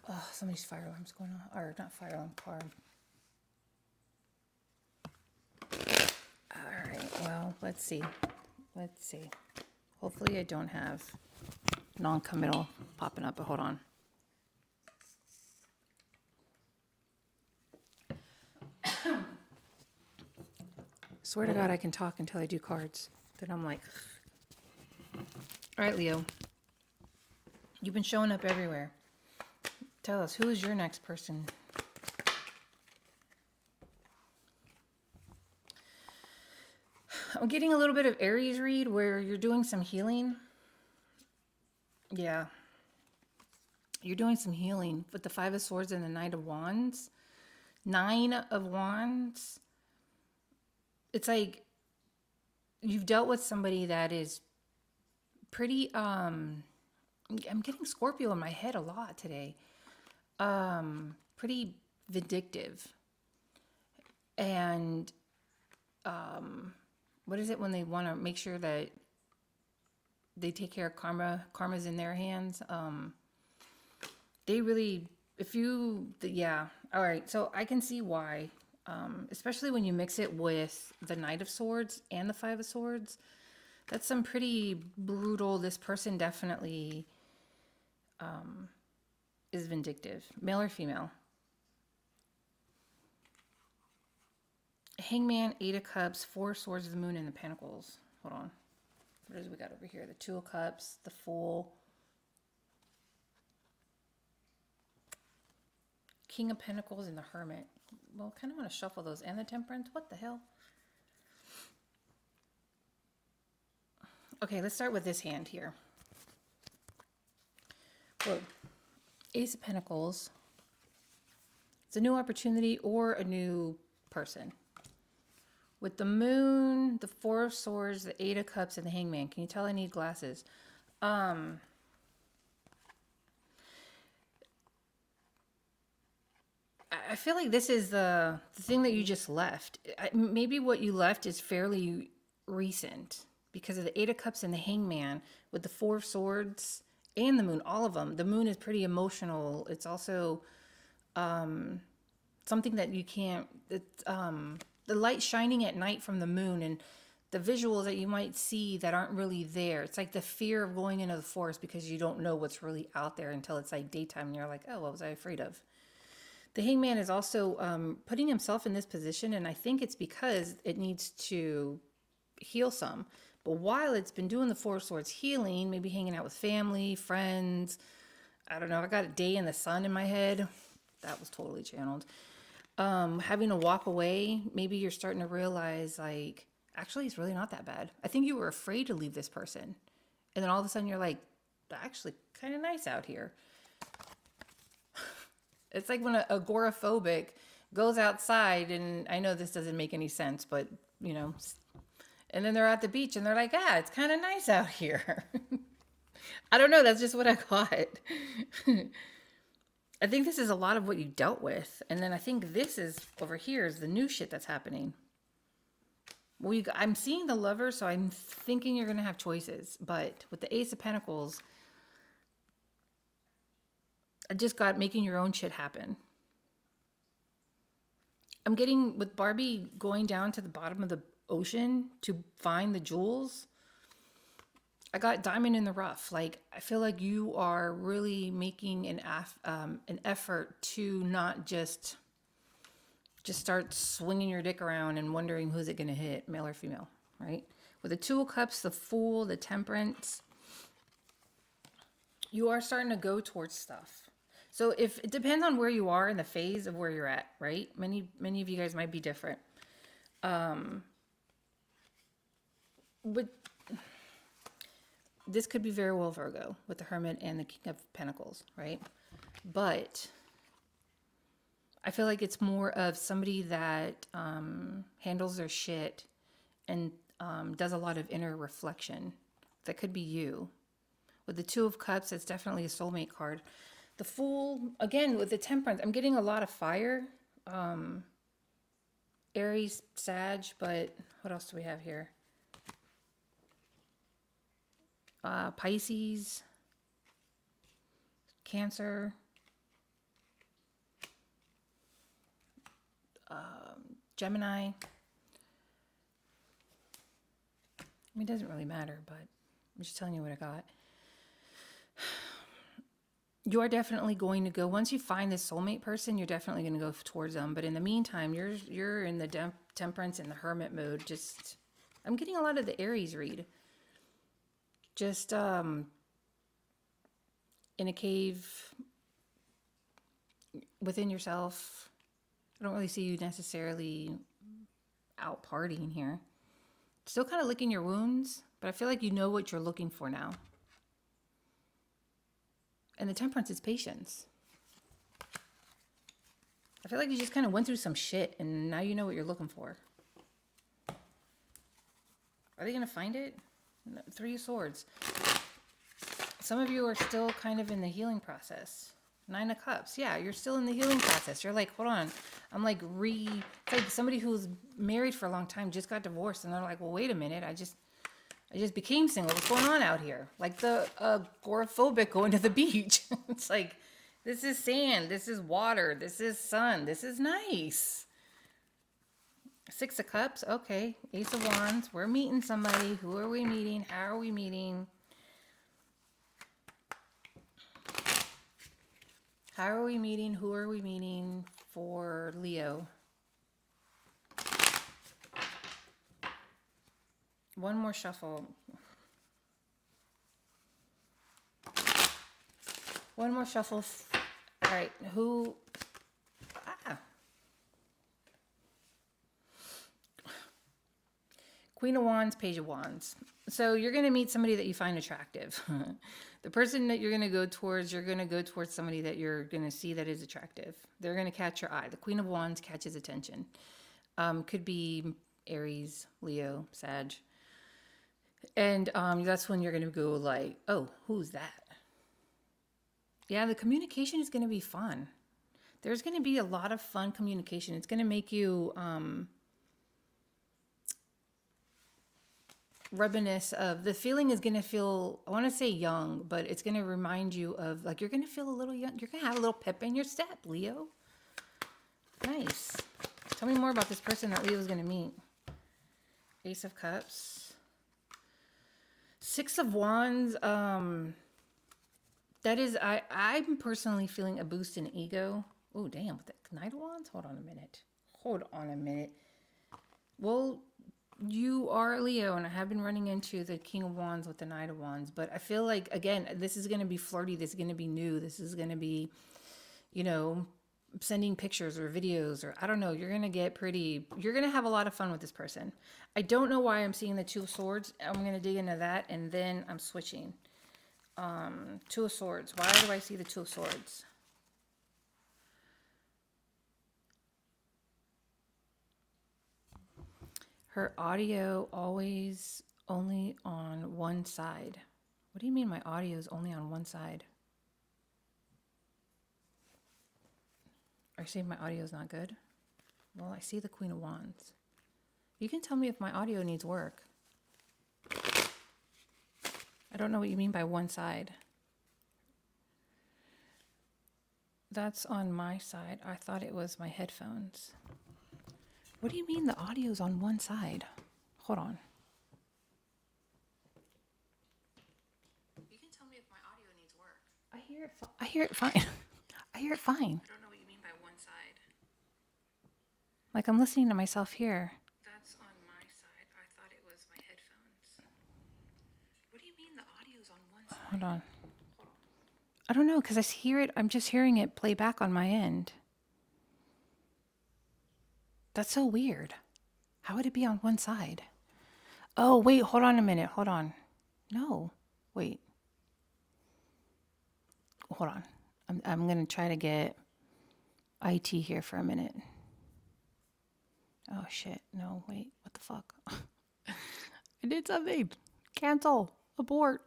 Oh, somebody's fire alarm's going on. Or not fire alarm, car. All right, well, let's see. Let's see. Hopefully I don't have non-committal popping up, but hold on. Swear to God, I can talk until I do cards. Then I'm like, all right, Leo, you've been showing up everywhere. Tell us, who is your next person? I'm getting a little bit of Aries read where you're doing some healing. Yeah. You're doing some healing with the Five of Swords and the Knight of Wands. Nine of Wands. It's like you've dealt with somebody that is pretty, I'm getting Scorpio in my head a lot today. Pretty vindictive. And, what is it when they want to make sure that they take care of karma? Karma's in their hands. They really, yeah. All right. So I can see why, especially when you mix it with the Knight of Swords and the Five of Swords. That's some pretty brutal. This person definitely is vindictive. Male or female? Hangman, Eight of Cups, Four of Swords, the Moon, and the Pentacles. Hold on. What is we got over here? The Two of Cups, the Fool, King of Pentacles, and the Hermit. Well, kind of want to shuffle those. And the Temperance. What the hell? Okay, let's start with this hand here. Whoa. Ace of Pentacles. It's a new opportunity or a new person. With the Moon, the Four of Swords, the Eight of Cups, and the Hangman. Can you tell I need glasses? I feel like this is the thing that you just left. Maybe what you left is fairly recent because of the Eight of Cups and the Hangman with the Four of Swords and the Moon, all of them. The Moon is pretty emotional. It's also something that you can't, the light shining at night from the Moon and the visuals that you might see that aren't really there. It's like the fear of going into the forest because you don't know what's really out there until it's like daytime and you're like, oh, what was I afraid of? The Hangman is also putting himself in this position, and I think it's because it needs to heal some. But while it's been doing the Four of Swords healing, maybe hanging out with family, friends, I don't know, I got a day in the sun in my head. That was totally channeled. Having to walk away, maybe you're starting to realize, like, actually, it's really not that bad. I think you were afraid to leave this person. And then all of a sudden you're like, I actually kind of nice out here. It's like when an agoraphobic goes outside, and I know this doesn't make any sense, but, you know, and then they're at the beach and they're like, ah, it's kind of nice out here. I don't know. That's just what I got. I think this is a lot of what you dealt with. And then I think this is over here is the new shit that's happening. Well, I'm seeing the Lover, so I'm thinking you're going to have choices. But with the Ace of Pentacles, I just got making your own shit happen. I'm getting, with Barbie going down to the bottom of the ocean to find the jewels, I got diamond in the rough. Like, I feel like you are really making an effort to not just start swinging your dick around and wondering who's it going to hit, male or female, right? With the Two of Cups, the Fool, the Temperance, you are starting to go towards stuff. So if it depends on where you are in the phase of where you're at, right? Many of you guys might be different. But this could be very well Virgo with the Hermit and the King of Pentacles, right? But I feel like it's more of somebody that handles their shit and does a lot of inner reflection. That could be you. With the Two of Cups, it's definitely a soulmate card. The Fool, again, with the Temperance, I'm getting a lot of fire. Aries, Sag, but what else do we have here? Pisces, Cancer, Gemini. I mean, it doesn't really matter, but I'm just telling you what I got. You are definitely going to go, once you find this soulmate person, you're definitely going to go towards them. But in the meantime, you're in the Temperance and the Hermit mode. Just, I'm getting a lot of the Aries read. Just in a cave within yourself. I don't really see you necessarily out partying here. Still kind of licking your wounds, but I feel like you know what you're looking for now. And the Temperance is patience. I feel like you just kind of went through some shit and now you know what you're looking for. Are they going to find it? No, Three of Swords. Some of you are still kind of in the healing process. Nine of Cups. Yeah, you're still in the healing process. You're like, hold on. I'm like it's like somebody who's married for a long time just got divorced and they're like, well, wait a minute. I just became single. What's going on out here? Like the agoraphobic going to the beach. It's like, this is sand. This is water. This is sun. This is nice. Six of Cups. Okay. Ace of Wands. We're meeting somebody. Who are we meeting? How are we meeting? How are we meeting? Who are we meeting for Leo? One more shuffle. One more shuffle. All right. Who? Queen of Wands, Page of Wands. So you're going to meet somebody that you find attractive. The person that you're going to go towards somebody that you're going to see that is attractive. They're going to catch your eye. The Queen of Wands catches attention. Could be Aries, Leo, Sag. And that's when you're going to go like, oh, who's that? Yeah, the communication is going to be fun. There's going to be a lot of fun communication. It's going to make you reminisce of, the feeling is going to feel, I want to say young, but it's going to remind you of, like, you're going to feel a little young. You're going to have a little pep in your step, Leo. Nice. Tell me more about this person that Leo's going to meet. Ace of Cups. Six of Wands. That is, I'm personally feeling a boost in ego. Oh, damn. With the Knight of Wands? Hold on a minute. Well, you are Leo, and I have been running into the King of Wands with the Knight of Wands. But I feel like, again, this is going to be flirty. This is going to be new. This is going to be, you know, sending pictures or videos, or I don't know. You're going to get you're going to have a lot of fun with this person. I don't know why I'm seeing the Two of Swords. I'm going to dig into that, and then I'm switching. Two of Swords. Why do I see the Two of Swords? Her audio always only on one side. What do you mean my audio is only on one side? Are you saying my audio is not good? Well, I see the Queen of Wands. You can tell me if my audio needs work. I don't know what you mean by one side. That's on my side. I thought it was my headphones. What do you mean the audio's on one side? Hold on. You can tell me if my audio needs work. I hear it fine. I hear it fine. I don't know what you mean by one side. Like I'm listening to myself here. That's on my side. I thought it was my headphones. What do you mean the audio's on one side? Hold on. I don't know, because I hear it. I'm just hearing it play back on my end. That's so weird. How would it be on one side? Oh, wait, hold on a minute. Hold on. No, wait. Hold on. I'm going to try to get IT here for a minute. Oh, shit. No, wait. What the fuck? I did something. Cancel. Abort.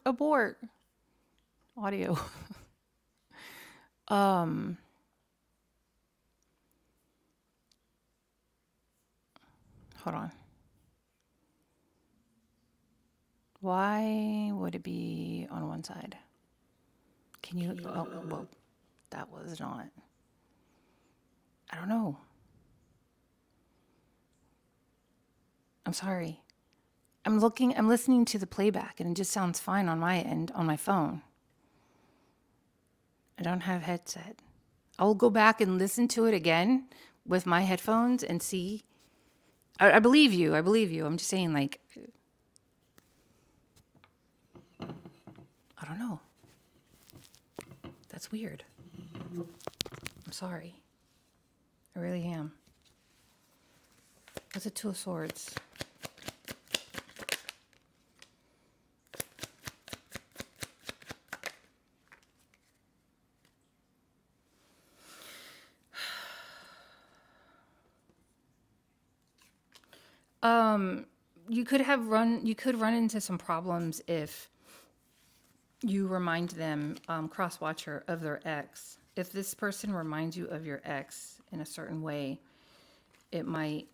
Audio. Hold on. Why would it be on one side? Can you, oh, well, that was not, I don't know. I'm sorry. I'm listening to the playback and it just sounds fine on my end, on my phone. I don't have headset. I'll go back and listen to it again with my headphones and see. I believe you. I'm just saying, like, I don't know. That's weird. I'm sorry. I really am. What's a Two of Swords? You could run into some problems if you remind them, cross-watcher, of their ex. If this person reminds you of your ex in a certain way, it might,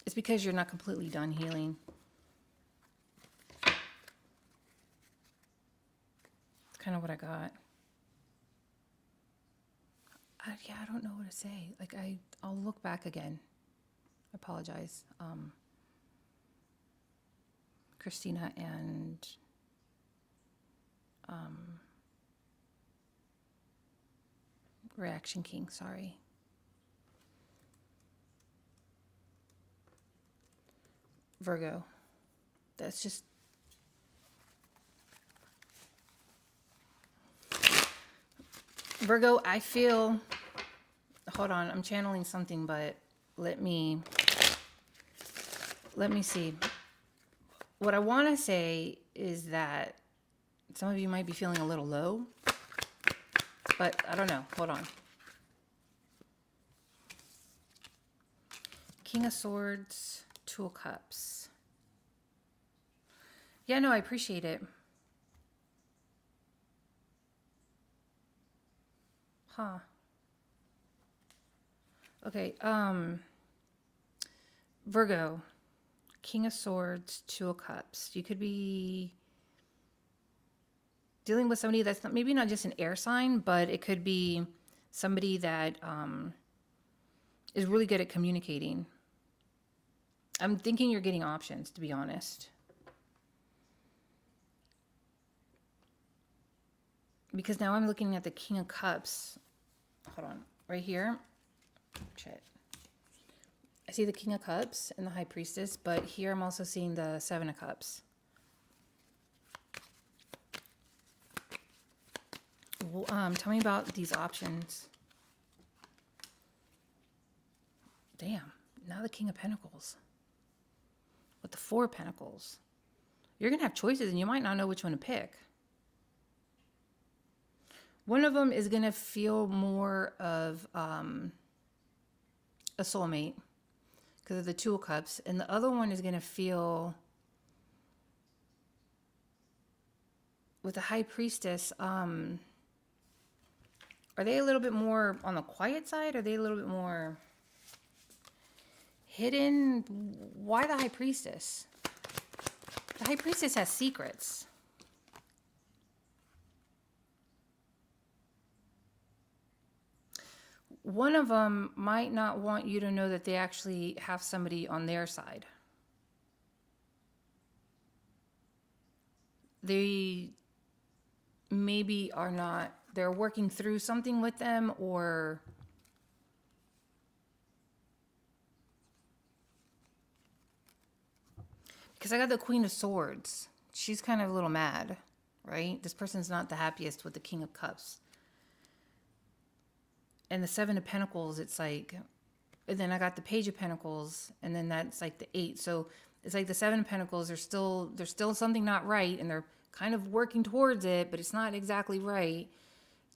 it's because you're not completely done healing. It's kind of what I got. Yeah, I don't know what to say. Like, I'll look back again. I apologize. Christina and Reaction King, sorry. Virgo. That's just Virgo, I feel, hold on, I'm channeling something, but let me see. What I want to say is that some of you might be feeling a little low, but I don't know. Hold on. King of Swords, Two of Cups. Yeah, no, I appreciate it. Huh. Okay, Virgo, King of Swords, Two of Cups. You could be dealing with somebody that's maybe not just an air sign, but it could be somebody that is really good at communicating. I'm thinking you're getting options, to be honest. Because now I'm looking at the King of Cups. Hold on, right here. Shit. I see the King of Cups and the High Priestess, but here I'm also seeing the Seven of Cups. Well, tell me about these options. Damn, now the King of Pentacles. With the Four of Pentacles. You're going to have choices and you might not know which one to pick. One of them is going to feel more of a soulmate because of the Two of Cups. And the other one is going to feel, with the High Priestess, are they a little bit more on the quiet side? Are they a little bit more hidden? Why the High Priestess? The High Priestess has secrets. One of them might not want you to know that they actually have somebody on their side. They maybe are not, they're working through something with them, or because I got the Queen of Swords. She's kind of a little mad, right? This person's not the happiest with the King of Cups. And the Seven of Pentacles, it's like, and then I got the Page of Pentacles, and then that's like the 8. So it's like the Seven of Pentacles, there's still something not right, and they're kind of working towards it, but it's not exactly right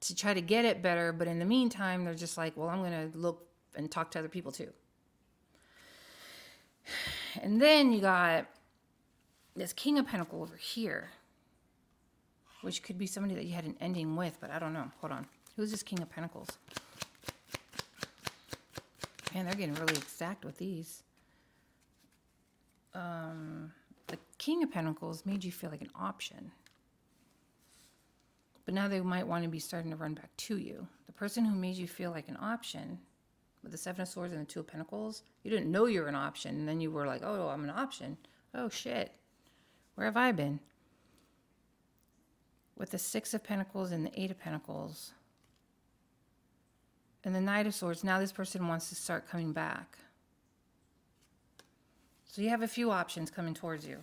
to try to get it better. But in the meantime, they're just like, well, I'm going to look and talk to other people too. And then you got this King of Pentacles over here, which could be somebody that you had an ending with, but I don't know. Hold on. Who's this King of Pentacles? Man, they're getting really exact with these. The King of Pentacles made you feel like an option. But now they might want to be starting to run back to you. The person who made you feel like an option, with the Seven of Swords and the Two of Pentacles, you didn't know you were an option. And then you were like, oh, I'm an option. Oh, shit. Where have I been? With the Six of Pentacles and the Eight of Pentacles. And the Knight of Swords, now this person wants to start coming back. So you have a few options coming towards you.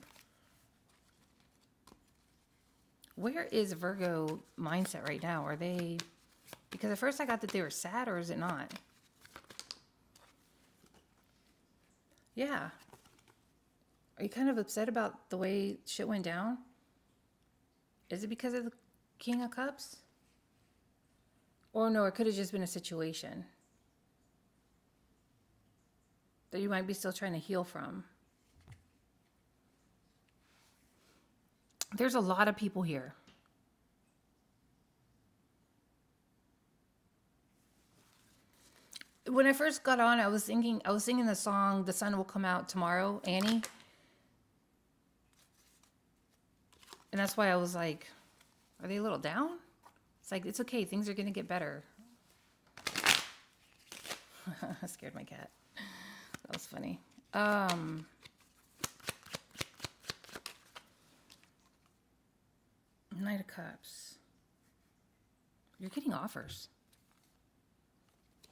Where is Virgo mindset right now? Are they, because at first I got that they were sad, or is it not? Yeah. Are you kind of upset about the way shit went down? Is it because of the King of Cups? Or no, it could have just been a situation that you might be still trying to heal from. There's a lot of people here. When I first got on, I was singing the song "The Sun Will Come Out Tomorrow," Annie. And that's why I was like, are they a little down? It's like, it's okay. Things are going to get better. I scared my cat. That was funny. Knight of Cups. You're getting offers.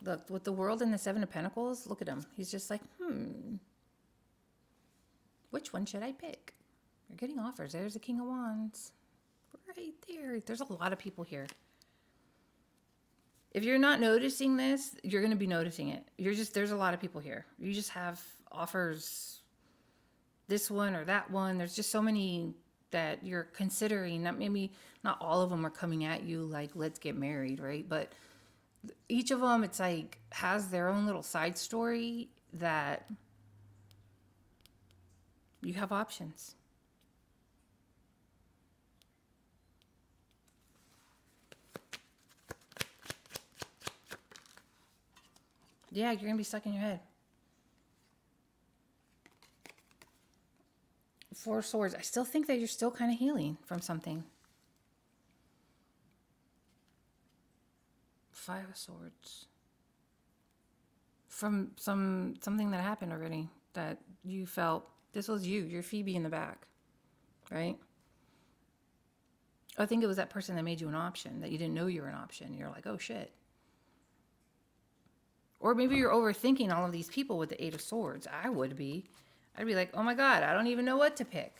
Look, with the World and the Seven of Pentacles, look at him. He's just like, which one should I pick? You're getting offers. There's the King of Wands. Right there. There's a lot of people here. If you're not noticing this, you're going to be noticing it. There's a lot of people here. You just have offers, this one or that one. There's just so many that you're considering. That maybe not all of them are coming at you like, let's get married, right? But each of them, it's like, has their own little side story that you have options. Yeah, you're going to be stuck in your head. Four of Swords. I still think that you're still kind of healing from something. Five of Swords. From something that happened already that you felt, this was you. You're Phoebe in the back, right? I think it was that person that made you an option, that you didn't know you were an option. You're like, oh shit. Or maybe you're overthinking all of these people with the Eight of Swords. I would be. I'd be like, oh my God, I don't even know what to pick.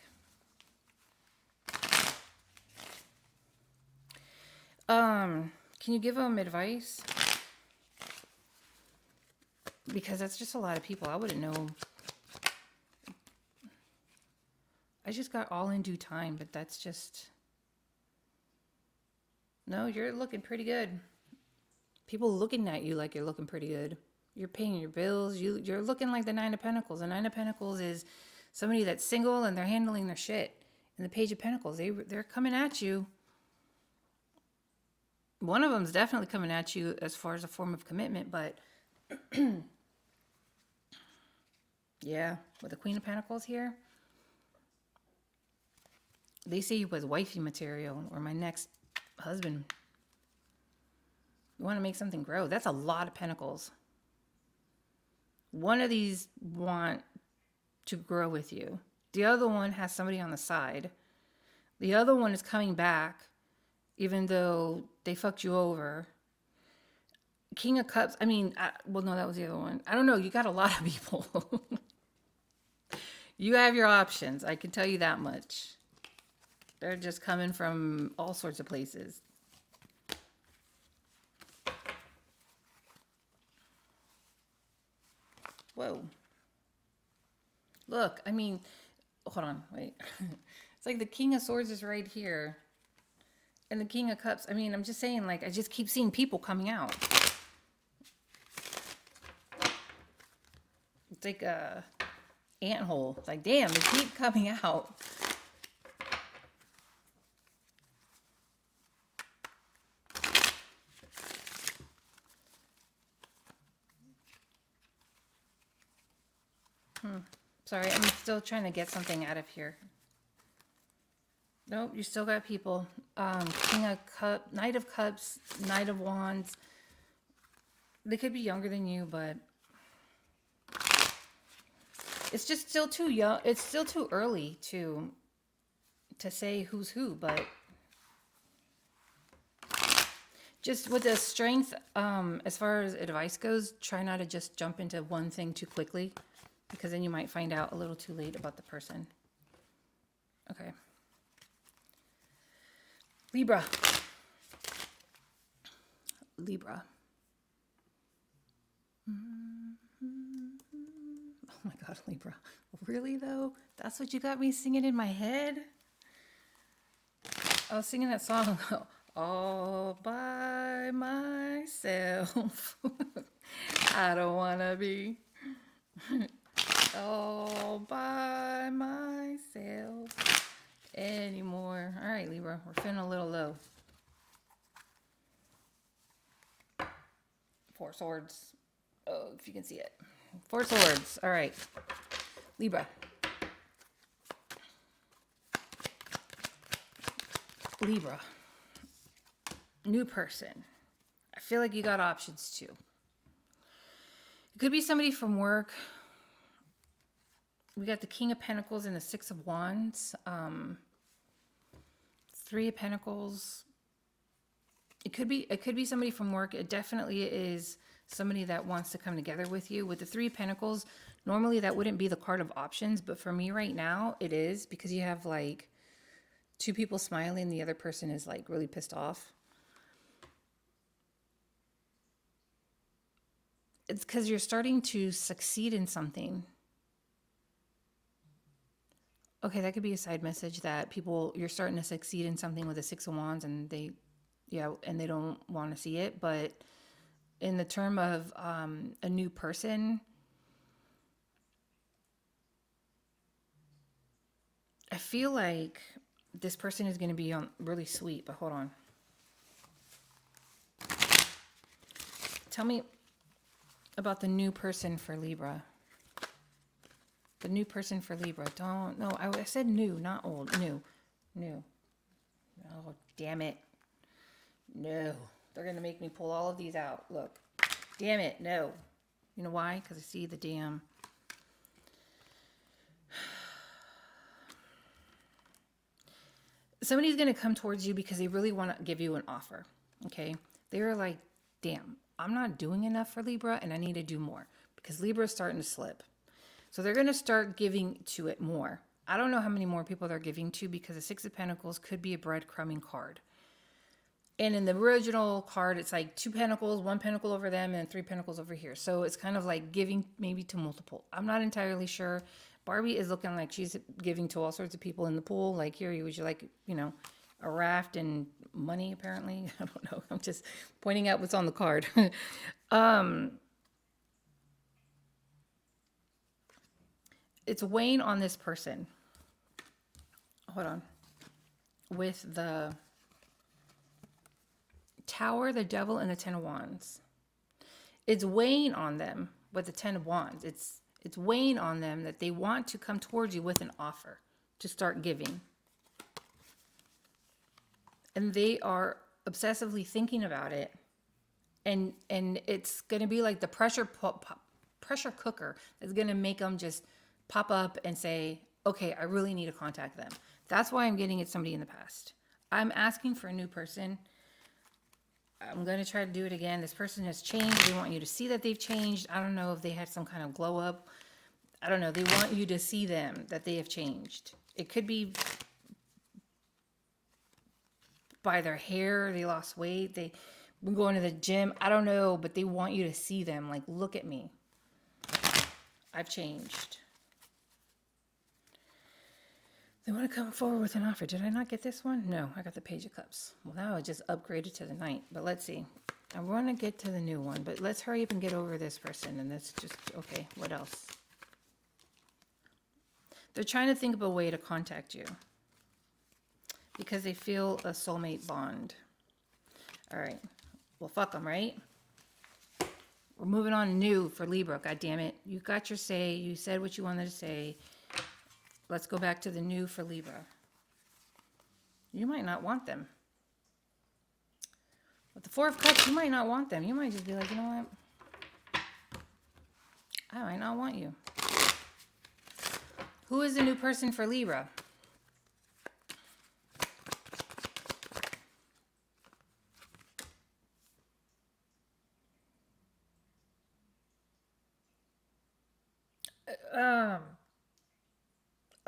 Can you give them advice? Because that's just a lot of people. I wouldn't know. I just got all in due time, but that's just... No, you're looking pretty good. People looking at you like you're looking pretty good. You're paying your bills. You're looking like the Nine of Pentacles. The Nine of Pentacles is somebody that's single and they're handling their shit. And the Page of Pentacles, they're coming at you. One of them's definitely coming at you as far as a form of commitment, but yeah, with the Queen of Pentacles here, they see you as wifey material or my next husband. You want to make something grow. That's a lot of pentacles. One of these want to grow with you. The other one has somebody on the side. The other one is coming back, even though they fucked you over. King of Cups. I mean, well, no, that was the other one. I don't know. You got a lot of people. You have your options. I can tell you that much. They're just coming from all sorts of places. Whoa. Look, I mean, hold on, wait. It's like the King of Swords is right here. And the King of Cups, I mean, I'm just saying, like, I just keep seeing people coming out. It's like a anthole. It's like, damn, they keep coming out. Sorry, I'm still trying to get something out of here. Nope, you still got people. King of Cups, Knight of Cups, Knight of Wands. They could be younger than you, but it's just still too young. It's still too early to say who's who, but just with the strength, as far as advice goes, try not to just jump into one thing too quickly, because then you might find out a little too late about the person. Okay. Libra. Libra. Oh my God, Libra. Really though? That's what you got me singing in my head? I was singing that song all by myself. I don't want to be all by myself anymore. All right, Libra, we're feeling a little low. Four Swords. Oh, if you can see it. Four Swords. All right. Libra. Libra. New person. I feel like you got options too. It could be somebody from work. We got the King of Pentacles and the Six of Wands. Three of Pentacles. It could be somebody from work. It definitely is somebody that wants to come together with you. With the Three of Pentacles, normally that wouldn't be the card of options, but for me right now, it is, because you have like two people smiling, the other person is like really pissed off. It's because you're starting to succeed in something. Okay, that could be a side message that you're starting to succeed in something with the Six of Wands, and they don't want to see it. But in the term of a new person, I feel like this person is going to be really sweet. But hold on. Tell me about the new person for Libra. The new person for Libra. I said new, not old. New. Oh, damn it. No. They're going to make me pull all of these out. Look. Damn it. No. You know why? Because I see the damn... Somebody's going to come towards you because they really want to give you an offer. Okay? They're like, damn, I'm not doing enough for Libra and I need to do more. Because Libra is starting to slip. So they're going to start giving to it more. I don't know how many more people they're giving to, because the Six of Pentacles could be a breadcrumbing card. And in the original card, it's like two pentacles, one pentacle over them, and three pentacles over here. So it's kind of like giving maybe to multiple. I'm not entirely sure. Barbie is looking like she's giving to all sorts of people in the pool. Like, here, would you like, a raft and money, apparently. I don't know. I'm just pointing out what's on the card. It's weighing on this person. Hold on. With the Tower, the Devil, and the Ten of Wands. It's weighing on them with the Ten of Wands. It's weighing on them that they want to come towards you with an offer to start giving. And they are obsessively thinking about it. And it's going to be like the pressure cooker that's going to make them just pop up and say, okay, I really need to contact them. That's why I'm getting it somebody in the past. I'm asking for a new person. I'm going to try to do it again. This person has changed. They want you to see that they've changed. I don't know if they had some kind of glow up. I don't know. They want you to see them, that they have changed. It could be by their hair. They lost weight. They been going to the gym. I don't know, but they want you to see them. Like, look at me. I've changed. They want to come forward with an offer. Did I not get this one? No, I got the Page of Cups. Well, now I just upgraded to the Knight. But let's see. I want to get to the new one. But let's hurry up and get over this person. And that's just, okay, what else? They're trying to think of a way to contact you. Because they feel a soulmate bond. All right. Well, fuck them, right? We're moving on to new for Libra. God damn it. You got your say. You said what you wanted to say. Let's go back to the new for Libra. You might not want them. With the Four of Cups, you might not want them. You might just be like, you know what? I might not want you. Who is the new person for Libra?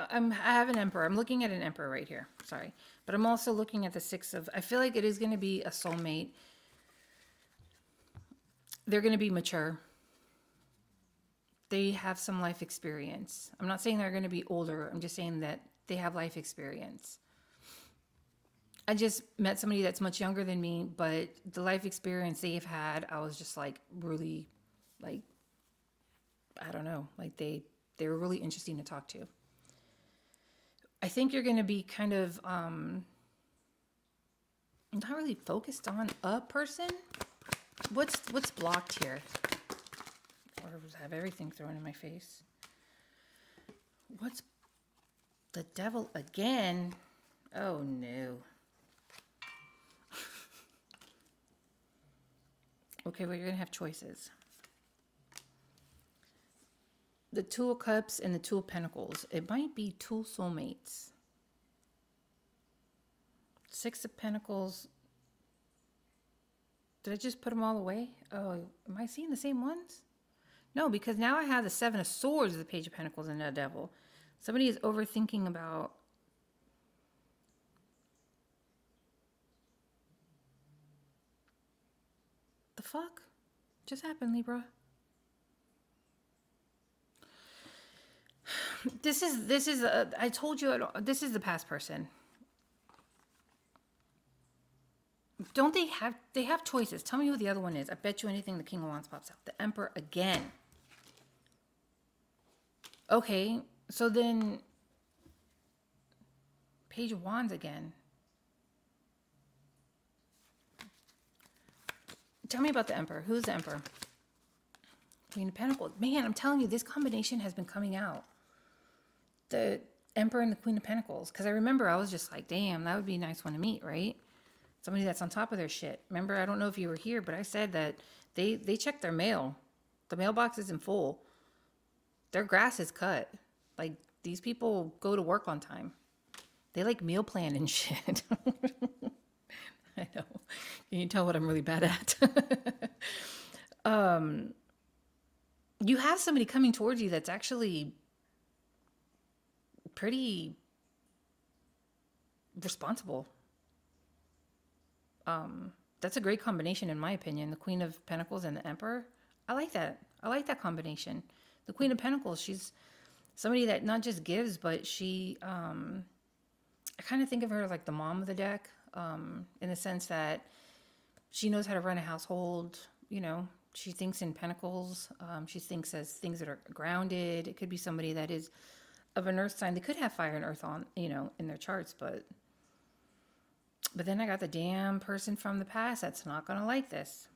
I have an Emperor. I'm looking at an Emperor right here. Sorry. But I'm also looking at the Six of... I feel like it is going to be a soulmate. They're going to be mature. They have some life experience. I'm not saying they're going to be older. I'm just saying that they have life experience. I just met somebody that's much younger than me, but the life experience they've had, I was just like really, like, I don't know. Like they were really interesting to talk to. I think you're going to be kind of not really focused on a person. What's blocked here? Or have everything thrown in my face. What's the Devil again? Oh no. Okay, well, you're going to have choices. The Two of Cups and the Two of Pentacles. It might be two soulmates. Six of Pentacles. Did I just put them all away? Oh, am I seeing the same ones? No, because now I have the Seven of Swords, the Page of Pentacles, and the Devil. Somebody is overthinking about... The fuck just happened, Libra? This is I told you, this is the past person. Don't they have choices? Tell me who the other one is. I bet you anything the King of Wands pops out. The Emperor again. Okay, so then Page of Wands again. Tell me about the Emperor. Who's the Emperor? Queen of Pentacles. Man, I'm telling you, this combination has been coming out. The Emperor and the Queen of Pentacles. Because I remember I was just like, damn, that would be a nice one to meet, right? Somebody that's on top of their shit. Remember, I don't know if you were here, but I said that they check their mail. The mailbox isn't full. Their grass is cut. Like, these people go to work on time. They like meal plan and shit. I know. You can tell what I'm really bad at. You have somebody coming towards you that's actually pretty responsible. That's a great combination in my opinion. The Queen of Pentacles and the Emperor. I like that. I like that combination. The Queen of Pentacles, she's somebody that not just gives, but she I kind of think of her like the mom of the deck, in the sense that she knows how to run a household. You know, she thinks in pentacles. She thinks as things that are grounded. It could be somebody that is of an earth sign. They could have fire and earth on, you know, in their charts, but then I got the damn person from the past that's not going to like this.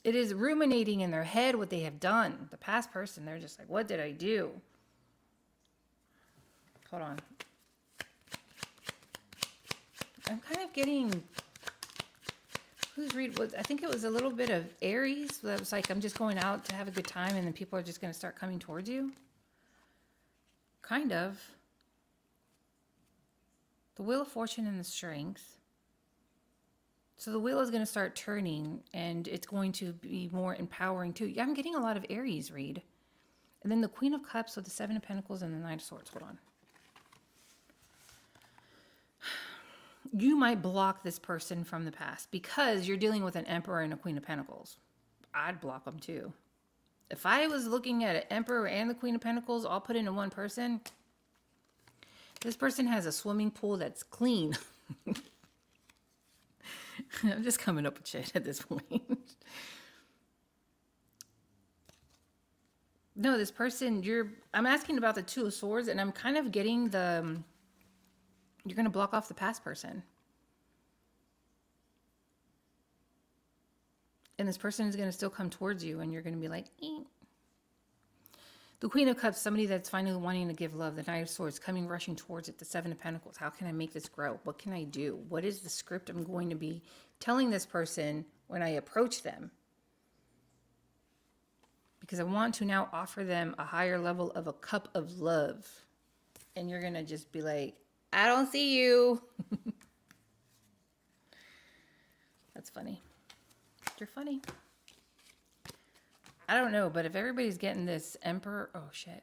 It is ruminating in their head what they have done. The past person, they're just like, what did I do? Hold on. I'm kind of getting... Who's read? I think it was a little bit of Aries. That was like, I'm just going out to have a good time, and then people are just going to start coming towards you. Kind of. The Wheel of Fortune and the Strength. So the wheel is going to start turning, and it's going to be more empowering too. Yeah, I'm getting a lot of Aries read. And then the Queen of Cups with the Seven of Pentacles and the Knight of Swords. Hold on. You might block this person from the past because you're dealing with an Emperor and a Queen of Pentacles. I'd block them too. If I was looking at an Emperor and the Queen of Pentacles all put into one person, this person has a swimming pool that's clean. I'm just coming up with shit at this point. No, this person, I'm asking about the Two of Swords, and I'm kind of getting you're going to block off the past person. And this person is going to still come towards you, and you're going to be like, eh. The Queen of Cups, somebody that's finally wanting to give love. The Knight of Swords, coming rushing towards it. The Seven of Pentacles. How can I make this grow? What can I do? What is the script I'm going to be telling this person when I approach them? Because I want to now offer them a higher level of a cup of love. And you're going to just be like, I don't see you. That's funny. You're funny. I don't know, but if everybody's getting this Emperor, oh shit.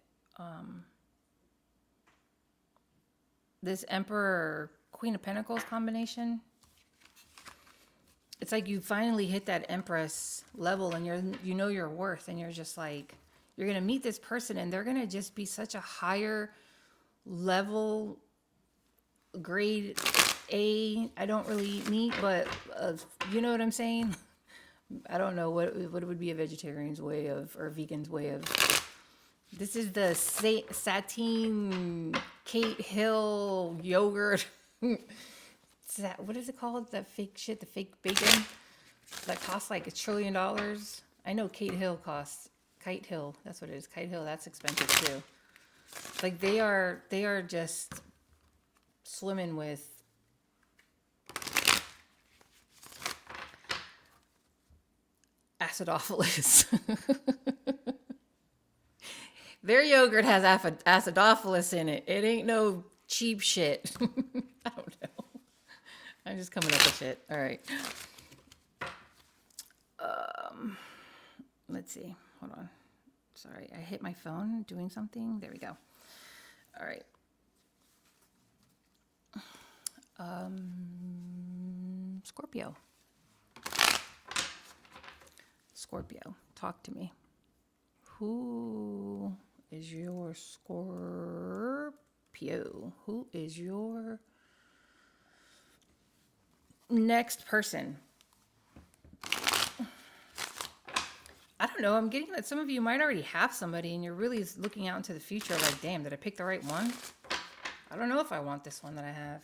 This Emperor Queen of Pentacles combination, it's like you finally hit that Empress level, and you know your worth, and you're just like, you're going to meet this person, and they're going to just be such a higher level, grade A. I don't really meet, but you know what I'm saying? I don't know what would be a vegetarian's way of, or a vegan's way of. This is the Satine Kate Hill yogurt. What is it called? That fake shit, the fake bacon that costs like $1 trillion. I know Kate Hill, that's what it is. Kate Hill, that's expensive too. Like they are just swimming with acidophilus. Their yogurt has acidophilus in it. It ain't no cheap shit. I don't know. I'm just coming up with shit. All right. Let's see. Hold on. Sorry, I hit my phone doing something. There we go. All right. Scorpio. Scorpio, talk to me. Who is your Scorpio? Who is your next person? I don't know. I'm getting that some of you might already have somebody, and you're really looking out into the future like, damn, did I pick the right one? I don't know if I want this one that I have.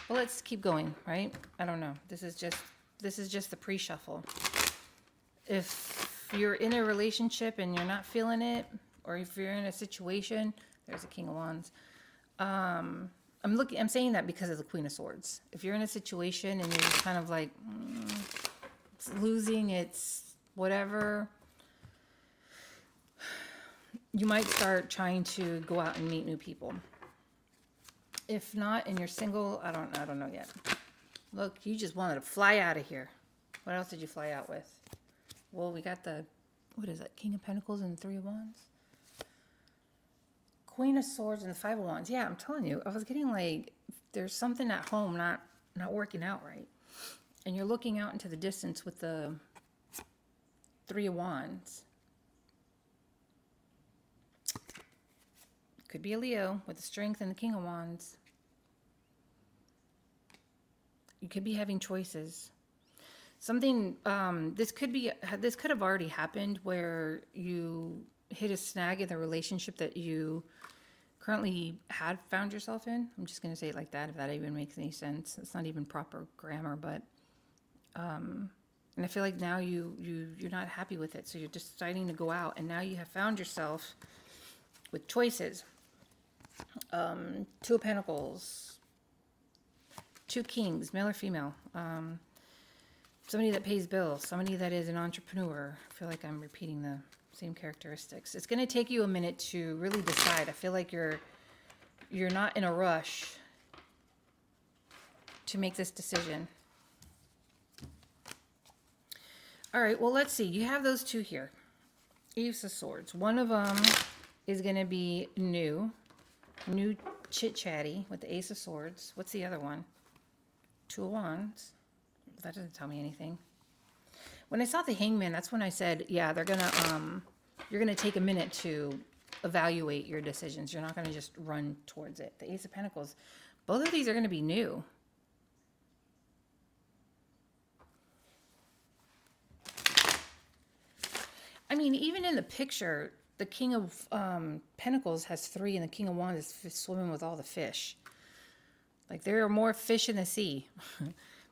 Well, let's keep going, right? I don't know. This is just the pre-shuffle. If you're in a relationship and you're not feeling it, or if you're in a situation, there's a King of Wands. I'm saying that because of the Queen of Swords. If you're in a situation and you're just kind of like, it's losing, it's whatever, you might start trying to go out and meet new people. If not, and you're single, I don't know yet. Look, you just wanted to fly out of here. What else did you fly out with? Well, we got the, what is that? King of Pentacles and the Three of Wands. Queen of Swords and the Five of Wands. Yeah, I'm telling you, I was getting like, there's something at home not working out right. And you're looking out into the distance with the Three of Wands. Could be a Leo with the Strength and the King of Wands. You could be having choices. Something, this could have already happened where you hit a snag in the relationship that you currently had found yourself in. I'm just going to say it like that, if that even makes any sense. It's not even proper grammar, but, and I feel like now you're not happy with it. So you're deciding to go out, and now you have found yourself with choices. Two of Pentacles, two Kings, male or female, somebody that pays bills, somebody that is an entrepreneur. I feel like I'm repeating the same characteristics. It's going to take you a minute to really decide. I feel like you're not in a rush to make this decision. All right, well, let's see. You have those two here. Ace of Swords. One of them is going to be new chit-chatty with the Ace of Swords. What's the other one? Two of Wands. That doesn't tell me anything. When I saw the Hangman, that's when I said, yeah, they're going to, you're going to take a minute to evaluate your decisions. You're not going to just run towards it. The Ace of Pentacles. Both of these are going to be new. I mean, even in the picture, the King of Pentacles has 3 and the King of Wands is swimming with all the fish. Like, there are more fish in the sea.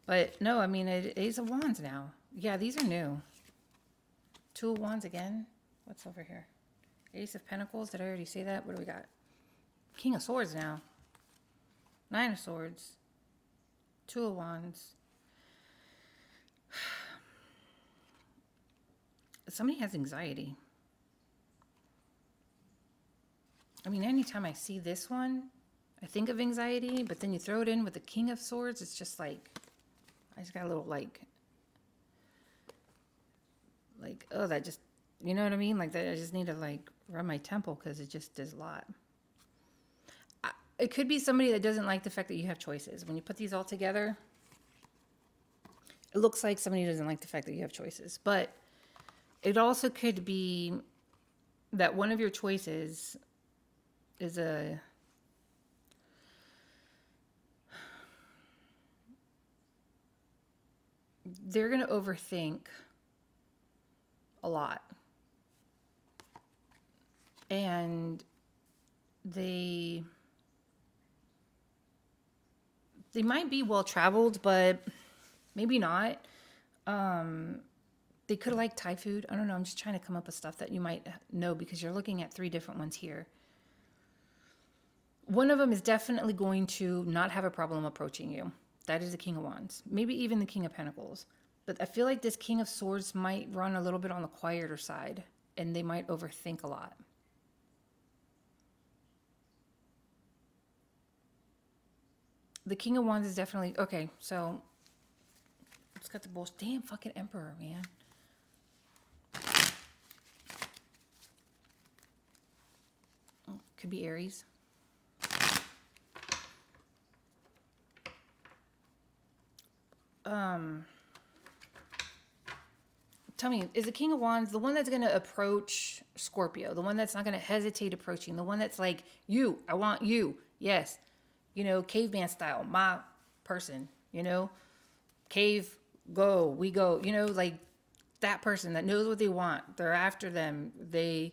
But no, I mean, Ace of Wands now. Yeah, these are new. Two of Wands again. What's over here? Ace of Pentacles. Did I already say that? What do we got? King of Swords now. 9 of Swords. Two of Wands. Somebody has anxiety. I mean, anytime I see this one, I think of anxiety, but then you throw it in with the King of Swords, it's just like, I just got a little like, oh, that just, you know what I mean? Like, that, I just need to like rub my temple because it just does a lot. It could be somebody that doesn't like the fact that you have choices. When you put these all together, it looks like somebody doesn't like the fact that you have choices. But it also could be that one of your choices is they're going to overthink a lot. And they might be well-traveled, but maybe not. They could like Thai food. I don't know. I'm just trying to come up with stuff that you might know because you're looking at 3 different ones here. One of them is definitely going to not have a problem approaching you. That is the King of Wands. Maybe even the King of Pentacles. But I feel like this King of Swords might run a little bit on the quieter side, and they might overthink a lot. The King of Wands is definitely... Okay, so... Let's got the bullshit. Damn fucking Emperor, man. Could be Aries. Tell me, is the King of Wands the one that's going to approach Scorpio? The one that's not going to hesitate approaching? The one that's like, you, I want you. Yes. You know, caveman style, my person, you know, cave, go, we go, you know, like that person that knows what they want. They're after them. I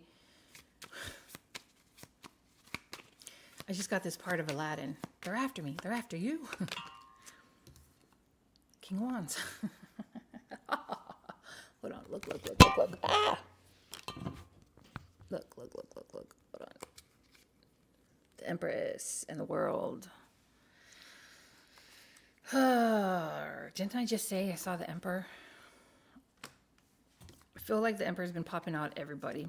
just got this part of Aladdin. They're after me. They're after you. King of Wands. Hold on. Look. Ah! Look. Hold on. The Empress and the world. Didn't I just say I saw the Emperor? I feel like the Emperor's been popping out everybody.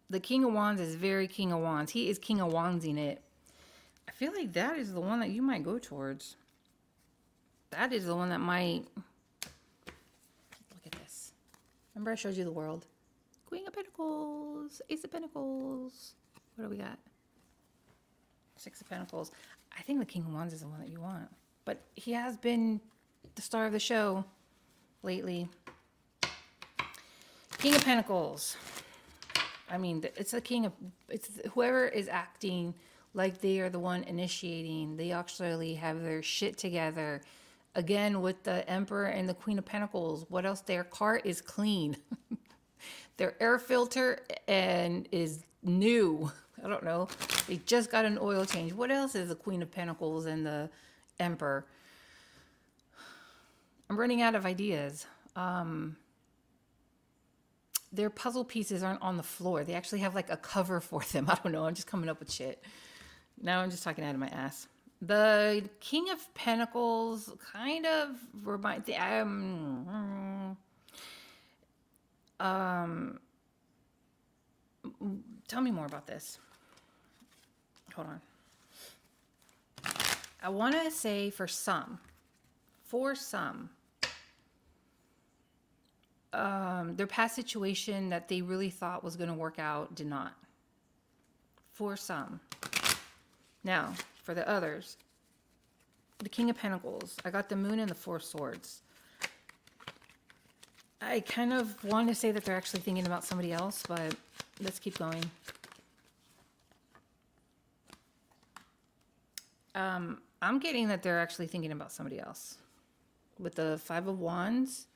The King of Wands is very King of Wands. He is King of Wandsing it. I feel like that is the one that you might go towards. That is the one that might... Look at this. Remember I showed you the world? Queen of Pentacles. Ace of Pentacles. What do we got? 6 of Pentacles. I think the King of Wands is the one that you want. But he has been the star of the show lately. King of Pentacles. I mean, it's a king of, it's whoever is acting like they are the one initiating. They actually have their shit together. Again, with the Emperor and the Queen of Pentacles, what else? Their car is clean. Their air filter and is new. I don't know. They just got an oil change. What else is the Queen of Pentacles and the Emperor? I'm running out of ideas. Their puzzle pieces aren't on the floor. They actually have like a cover for them. I don't know. I'm just coming up with shit. Now I'm just talking out of my ass. The King of Pentacles kind of reminds tell me more about this. Hold on. I want to say for some, their past situation that they really thought was going to work out did not. For some. Now, for the others, the King of Pentacles. I got the Moon and the Four Swords. I kind of want to say that they're actually thinking about somebody else, but let's keep going. I'm getting that they're actually thinking about somebody else. With the Five of Wands,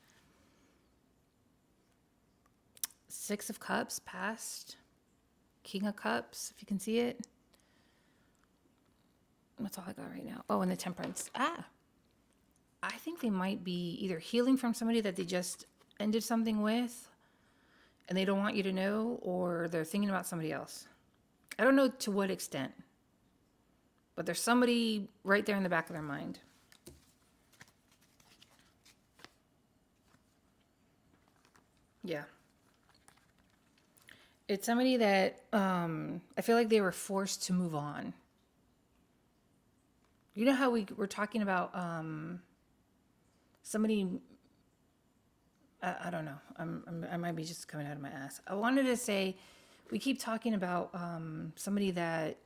Six of Cups, past, King of Cups, if you can see it. That's all I got right now. Oh, and the Temperance. I think they might be either healing from somebody that they just ended something with and they don't want you to know, or they're thinking about somebody else. I don't know to what extent, but there's somebody right there in the back of their mind. Yeah. It's somebody that I feel like they were forced to move on. You know how we were talking about somebody, I don't know. I might be just coming out of my ass. I wanted to say, we keep talking about somebody that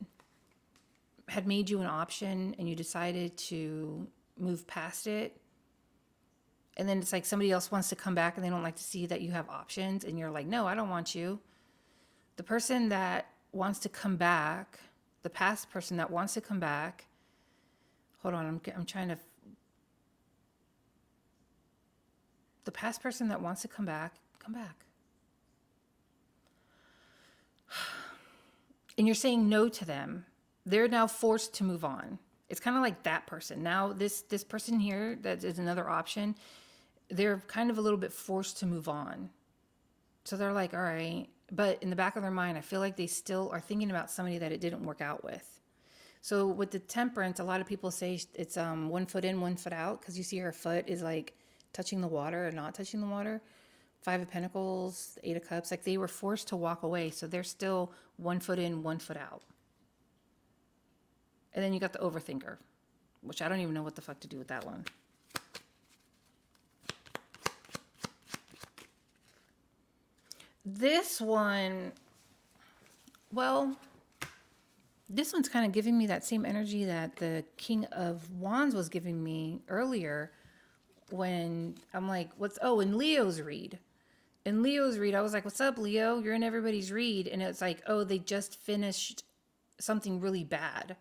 had made you an option and you decided to move past it. And then it's like somebody else wants to come back and they don't like to see that you have options. And you're like, no, I don't want you. The person that wants to come back, the past person that wants to come back, hold on, I'm trying to. The past person that wants to come back, come back. And you're saying no to them. They're now forced to move on. It's kind of like that person. Now this person here, that is another option. They're kind of a little bit forced to move on. So they're like, all right. But in the back of their mind, I feel like they still are thinking about somebody that it didn't work out with. So with the Temperance, a lot of people say it's 1 foot in, 1 foot out, because you see her foot is like touching the water and not touching the water. Five of Pentacles, Eight of Cups, like they were forced to walk away. So they're still 1 foot in, 1 foot out. And then you got the Overthinker, which I don't even know what the fuck to do with that one. This one, well, this one's kind of giving me that same energy that the King of Wands was giving me earlier when I'm like, in Leo's read. In Leo's read, I was like, what's up, Leo? You're in everybody's read. And it's like, oh, they just finished something really bad.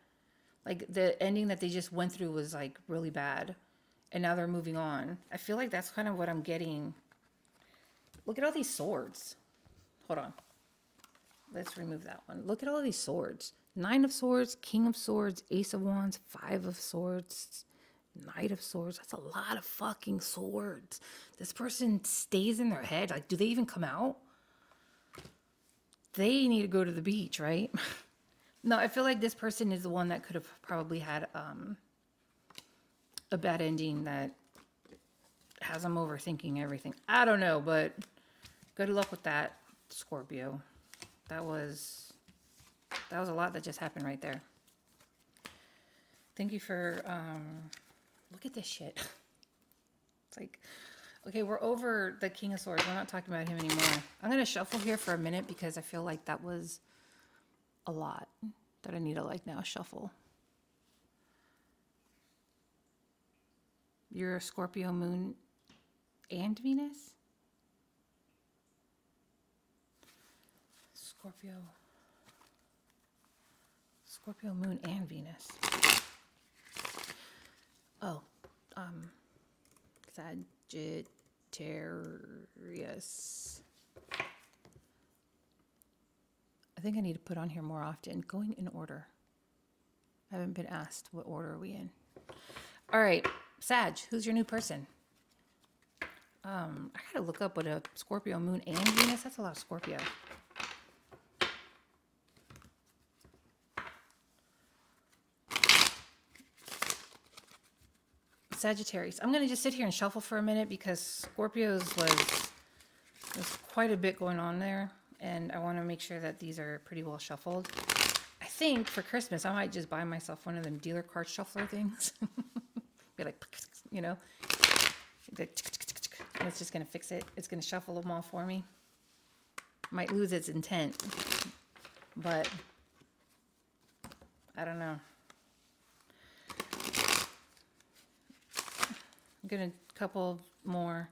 Like the ending that they just went through was like really bad. And now they're moving on. I feel like that's kind of what I'm getting. Look at all these swords. Hold on. Let's remove that one. Look at all these swords. Nine of Swords, King of Swords, Ace of Wands, Five of Swords, Knight of Swords. That's a lot of fucking swords. This person stays in their head. Like, do they even come out? They need to go to the beach, right? No, I feel like this person is the one that could have probably had a bad ending that has them overthinking everything. I don't know, but good luck with that, Scorpio. That was a lot that just happened right there. Thank you for, look at this shit. It's like, okay, we're over the King of Swords. We're not talking about him anymore. I'm going to shuffle here for a minute because I feel like that was a lot that I need to like now shuffle. You're a Scorpio moon and Venus? Scorpio moon and Venus. Oh, Sagittarius. I think I need to put on here more often. Going in order. I haven't been asked what order are we in. All right, Sag, who's your new person? I gotta look up what a Scorpio moon and Venus. That's a lot of Scorpio. Sagittarius. I'm gonna just sit here and shuffle for a minute because Scorpios there's quite a bit going on there, and I want to make sure that these are pretty well shuffled. I think for Christmas I might just buy myself one of them dealer card shuffler things. Be like, you know, and it's just gonna fix it. It's gonna shuffle them all for me. Might lose its intent, but I don't know. I'm gonna couple more.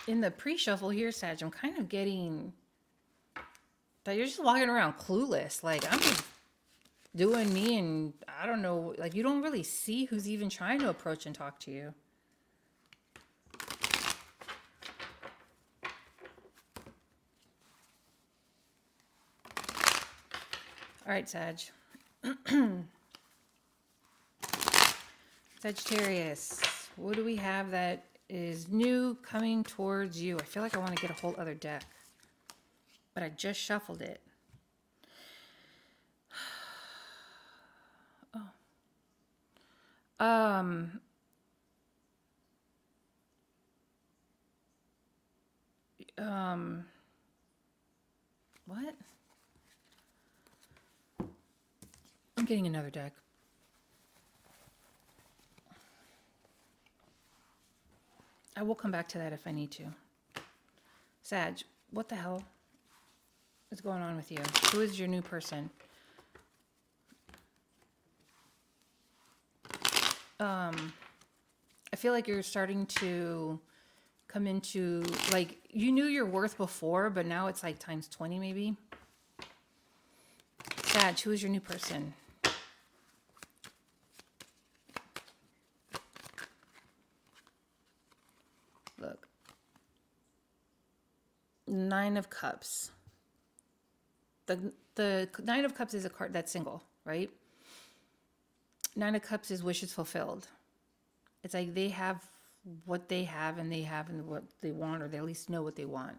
In the pre-shuffle here, Sag, I'm kind of getting that you're just walking around clueless. Like, I'm just doing me, and I don't know, like, you don't really see who's even trying to approach and talk to you. All right, Sag. Sagittarius, what do we have that is new coming towards you? I feel like I want to get a whole other deck, but I just shuffled it. Oh. What? I'm getting another deck. I will come back to that if I need to. Sag, what the hell is going on with you? Who is your new person? I feel like you're starting to come into, like, you knew your worth before, but now it's like times 20 maybe. Sag, who is your new person? Look. Nine of Cups. The Nine of Cups is a card that's single, right? Nine of Cups is wishes fulfilled. It's like they have what they have, and what they want, or they at least know what they want.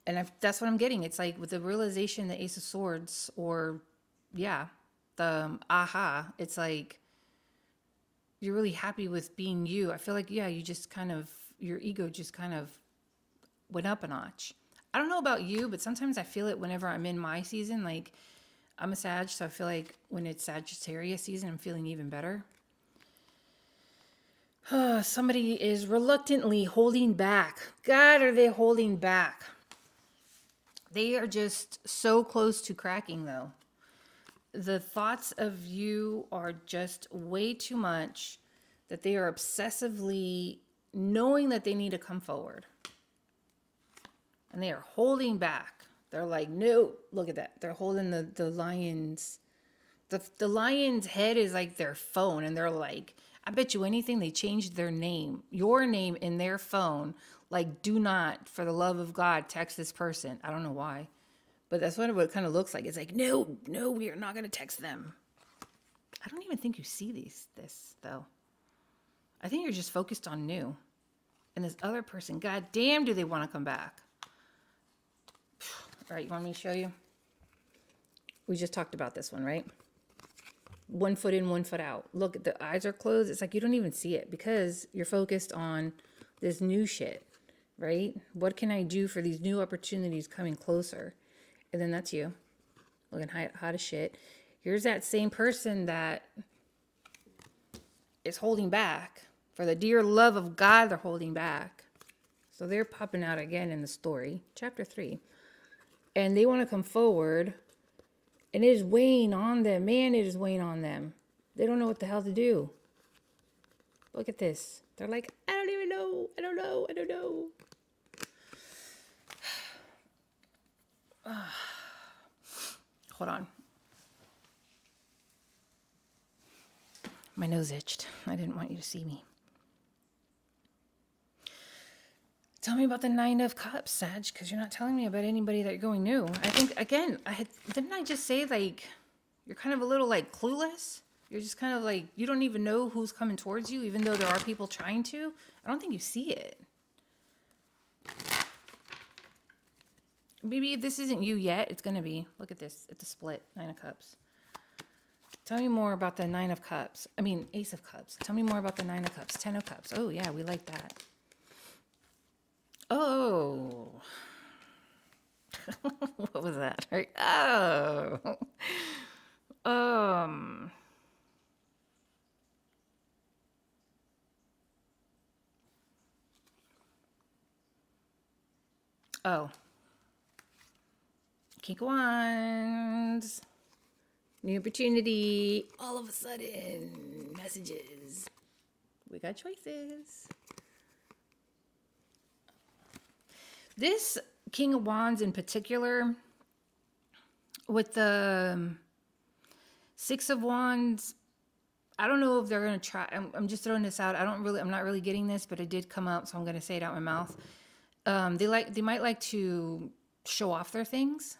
And that's what I'm getting. It's like with the realization, the Ace of Swords, or yeah, the aha, it's like you're really happy with being you. I feel like, yeah, you just kind of, your ego just kind of went up a notch. I don't know about you, but sometimes I feel it whenever I'm in my season. Like, I'm a Sag, so I feel like when it's Sagittarius season, I'm feeling even better. Somebody is reluctantly holding back. God, are they holding back? They are just so close to cracking, though. The thoughts of you are just way too much, that they are obsessively knowing that they need to come forward. And they are holding back. They're like, no, look at that. They're holding the lion's, the lion's head is like their phone. And they're like, I bet you anything they changed their name, your name in their phone. Like, do not, for the love of God, text this person. I don't know why. But that's what it kind of looks like. It's like, no, we are not going to text them. I don't even think you see this, though. I think you're just focused on new. And this other person, God damn, do they want to come back? All right, you want me to show you? We just talked about this one, right? 1 foot in, 1 foot out. Look, the eyes are closed. It's like you don't even see it because you're focused on this new shit, right? What can I do for these new opportunities coming closer? And then that's you, looking hot as shit. Here's that same person that is holding back. For the dear love of God, they're holding back. So they're popping out again in the story, chapter 3. And they want to come forward, and it is weighing on them. Man, it is weighing on them. They don't know what the hell to do. Look at this. They're like, I don't even know know. I don't know. I don't know. Hold on. My nose itched. I didn't want you to see me. Tell me about the Nine of Cups, Sag, because you're not telling me about anybody that you're going new. I think, again, didn't I just say, like, you're kind of a little, like, clueless? You're just kind of, like, you don't even know who's coming towards you, even though there are people trying to. I don't think you see it. Maybe if this isn't you yet, it's going to be. Look at this. It's a split. Nine of Cups. Tell me more about the Nine of Cups. I mean, Ace of Cups. Tell me more about the Nine of Cups. 10 of Cups. Oh, yeah, we like that. Oh. What was that? Oh. Oh. King of Wands. New opportunity. All of a sudden. Messages. We got choices. This King of Wands in particular, with the Six of Wands, I don't know if they're going to try. I'm just throwing this out. I'm not really getting this, but it did come up, so I'm going to say it out my mouth. They might like to show off their things.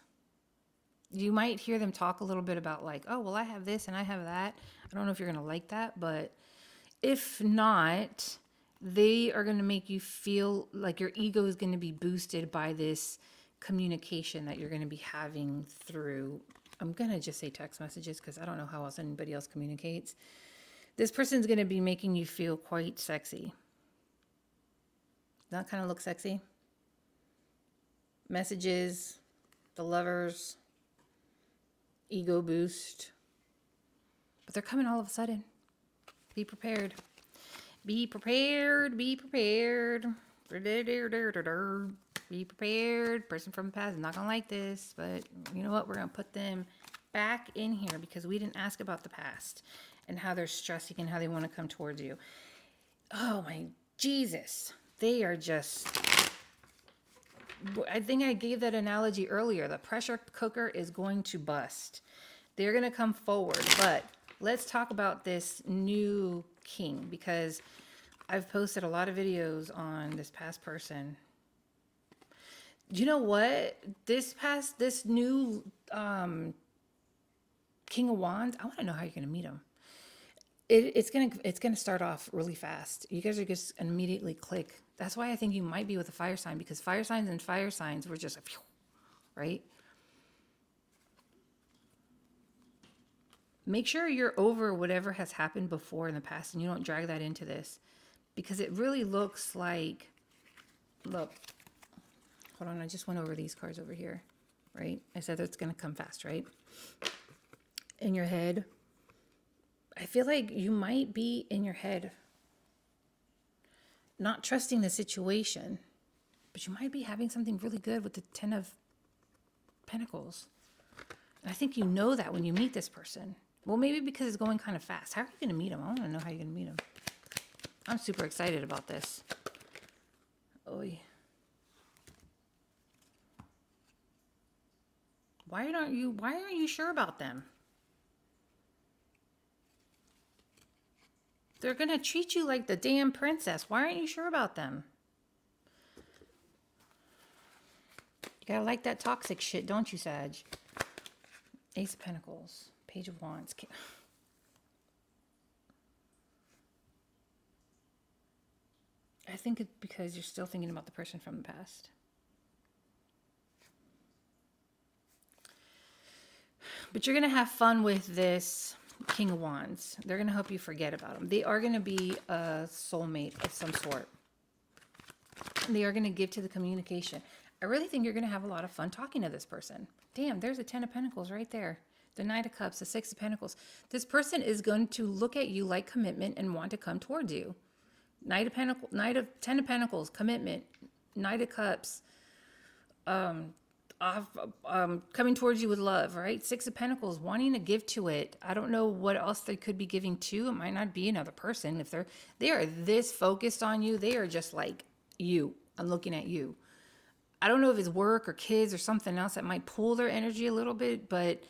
You might hear them talk a little bit about, like, oh, well, I have this and I have that. I don't know if you're going to like that, but if not, they are going to make you feel like your ego is going to be boosted by this communication that you're going to be having through, I'm going to just say text messages because I don't know how else anybody else communicates. This person's going to be making you feel quite sexy. Does that kind of look sexy? Messages, the lovers, ego boost. But they're coming all of a sudden. Be prepared. Be prepared. Be prepared. Be prepared. Person from the past is not going to like this. But you know what? We're going to put them back in here because we didn't ask about the past and how they're stressing and how they want to come towards you. Oh my Jesus. They are just... I think I gave that analogy earlier. The pressure cooker is going to bust. They're going to come forward. But let's talk about this new king because I've posted a lot of videos on this past person. You know what? This new King of Wands, I want to know how you're going to meet him. It's gonna start off really fast. You guys are just immediately click. That's why I think you might be with a fire sign because fire signs were just right. Make sure you're over whatever has happened before in the past and you don't drag that into this because it really looks like. Look, hold on. I just went over these cards over here, right? I said it's gonna come fast, right? In your head. I feel like you might be in your head not trusting the situation, but you might be having something really good with the 10 of Pentacles. And I think you know that when you meet this person. Well, maybe because it's going kind of fast. How are you going to meet him? I want to know how you're going to meet him. I'm super excited about this. Oy. Why aren't you sure about them? They're going to treat you like the damn princess. Why aren't you sure about them? You got to like that toxic shit, don't you, Sag? Ace of Pentacles. Page of Wands. I think it's because you're still thinking about the person from the past. But you're going to have fun with this King of Wands. They're going to help you forget about them. They are going to be a soulmate of some sort. They are going to give to the communication. I really think you're going to have a lot of fun talking to this person. Damn, there's a 10 of Pentacles right there. The Knight of Cups, the 6 of Pentacles. This person is going to look at you like commitment and want to come towards you. 10 of Pentacles, commitment. Knight of Cups. coming towards you with love, right? Six of Pentacles, wanting to give to it. I don't know what else they could be giving to. It might not be another person. If they are this focused on you, they are just like you. I'm looking at you. I don't know if it's work or kids or something else that might pull their energy a little bit, but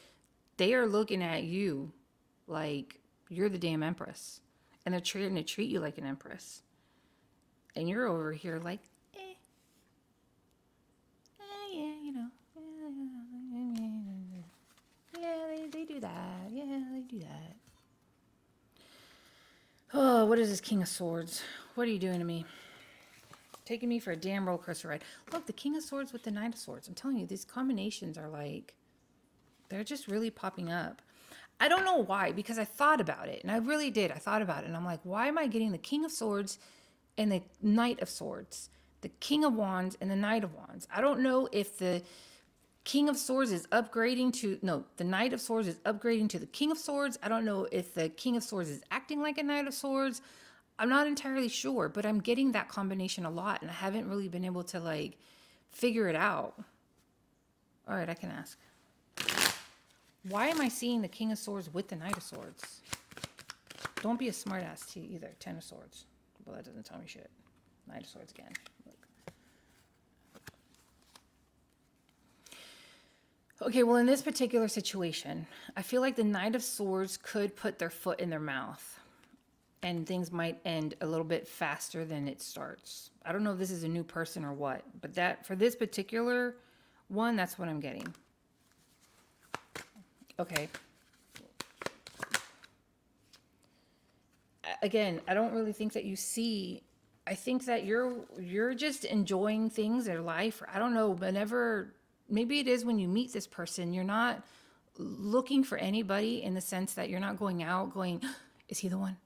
they are looking at you like you're the damn empress. And they're trying to treat you like an empress. And you're over here like, yeah, you know. Yeah, they do that. Yeah, they do that. Oh, what is this King of Swords? What are you doing to me? Taking me for a damn roller coaster ride. Look, the King of Swords with the Knight of Swords. I'm telling you, these combinations are like, they're just really popping up. I don't know why, because I thought about it, and I really did. I thought about it, and I'm like, why am I getting the King of Swords and the Knight of Swords? The King of Wands and the Knight of Wands. I don't know if the King of Swords is upgrading to, no, the Knight of Swords is upgrading to the King of Swords. I don't know if the King of Swords is acting like a Knight of Swords. I'm not entirely sure, but I'm getting that combination a lot, and I haven't really been able to, like, figure it out. All right, I can ask. Why am I seeing the King of Swords with the Knight of Swords? Don't be a smartass to either. Ten of Swords. Well, that doesn't tell me shit. Knight of Swords again. Look. Okay, well, in this particular situation, I feel like the Knight of Swords could put their foot in their mouth. And things might end a little bit faster than it starts. I don't know if this is a new person or what, but that for this particular one, that's what I'm getting. Okay. Again, I don't really think that you see. I think that you're just enjoying things in life. I don't know. Whenever, maybe it is when you meet this person, you're not looking for anybody in the sense that you're not going out going, is he the one?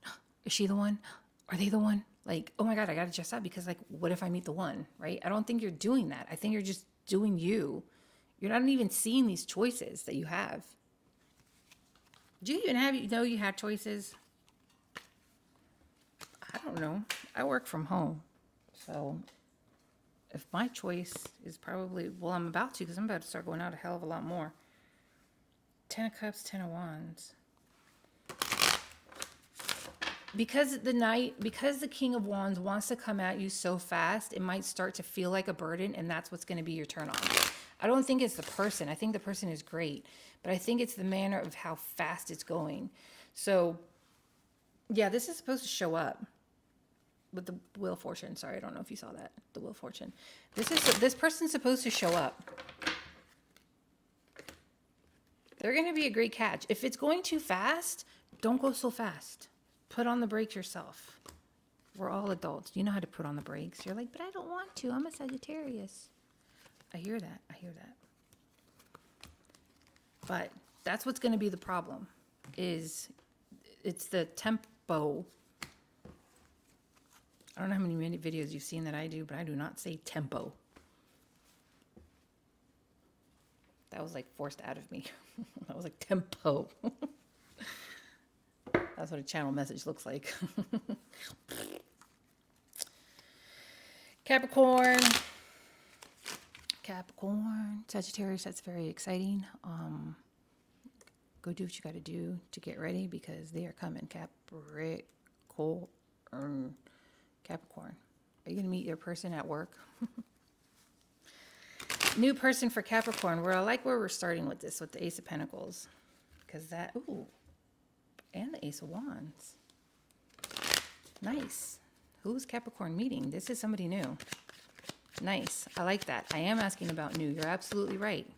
Is she the one? Are they the one? Like, oh my God, I got to dress up because, like, what if I meet the one, right? I don't think you're doing that. I think you're just doing you. You're not even seeing these choices that you have. Do you even you had choices? I don't know. I work from home. So if my choice is probably, well, I'm about to because I'm about to start going out a hell of a lot more. 10 of Cups, 10 of Wands. Because the King of Wands wants to come at you so fast, it might start to feel like a burden, and that's what's going to be your turn on. I don't think it's the person. I think the person is great, but I think it's the manner of how fast it's going. So, yeah, this is supposed to show up with the Wheel of Fortune. Sorry, I don't know if you saw that. The Wheel of Fortune. This person's supposed to show up. They're going to be a great catch. If it's going too fast, don't go so fast. Put on the brakes yourself. We're all adults. You know how to put on the brakes. You're like, but I don't want to. I'm a Sagittarius. I hear that. I hear that. But that's what's going to be the problem. It's the tempo. I don't know how many videos you've seen that I do, but I do not say tempo. That was like forced out of me. That was like tempo. That's what a channel message looks like. Capricorn, Sagittarius, that's very exciting. Go do what you got to do to get ready because they are coming. Capricorn. Are you going to meet your person at work? New person for Capricorn. Where I like where we're starting with this, with the Ace of Pentacles. Because that, ooh. And the Ace of Wands. Nice. Who's Capricorn meeting? This is somebody new. Nice. I like that. I am asking about new. You're absolutely right.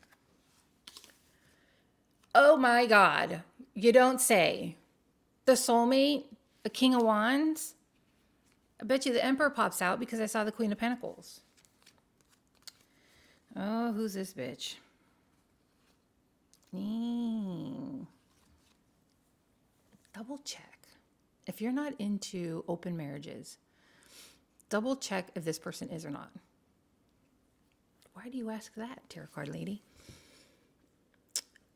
Oh my God. You don't say. The soulmate, the King of Wands. I bet you the Emperor pops out because I saw the Queen of Pentacles. Oh, who's this bitch? Double check. If you're not into open marriages, double check if this person is or not. Why do you ask that, tarot card lady?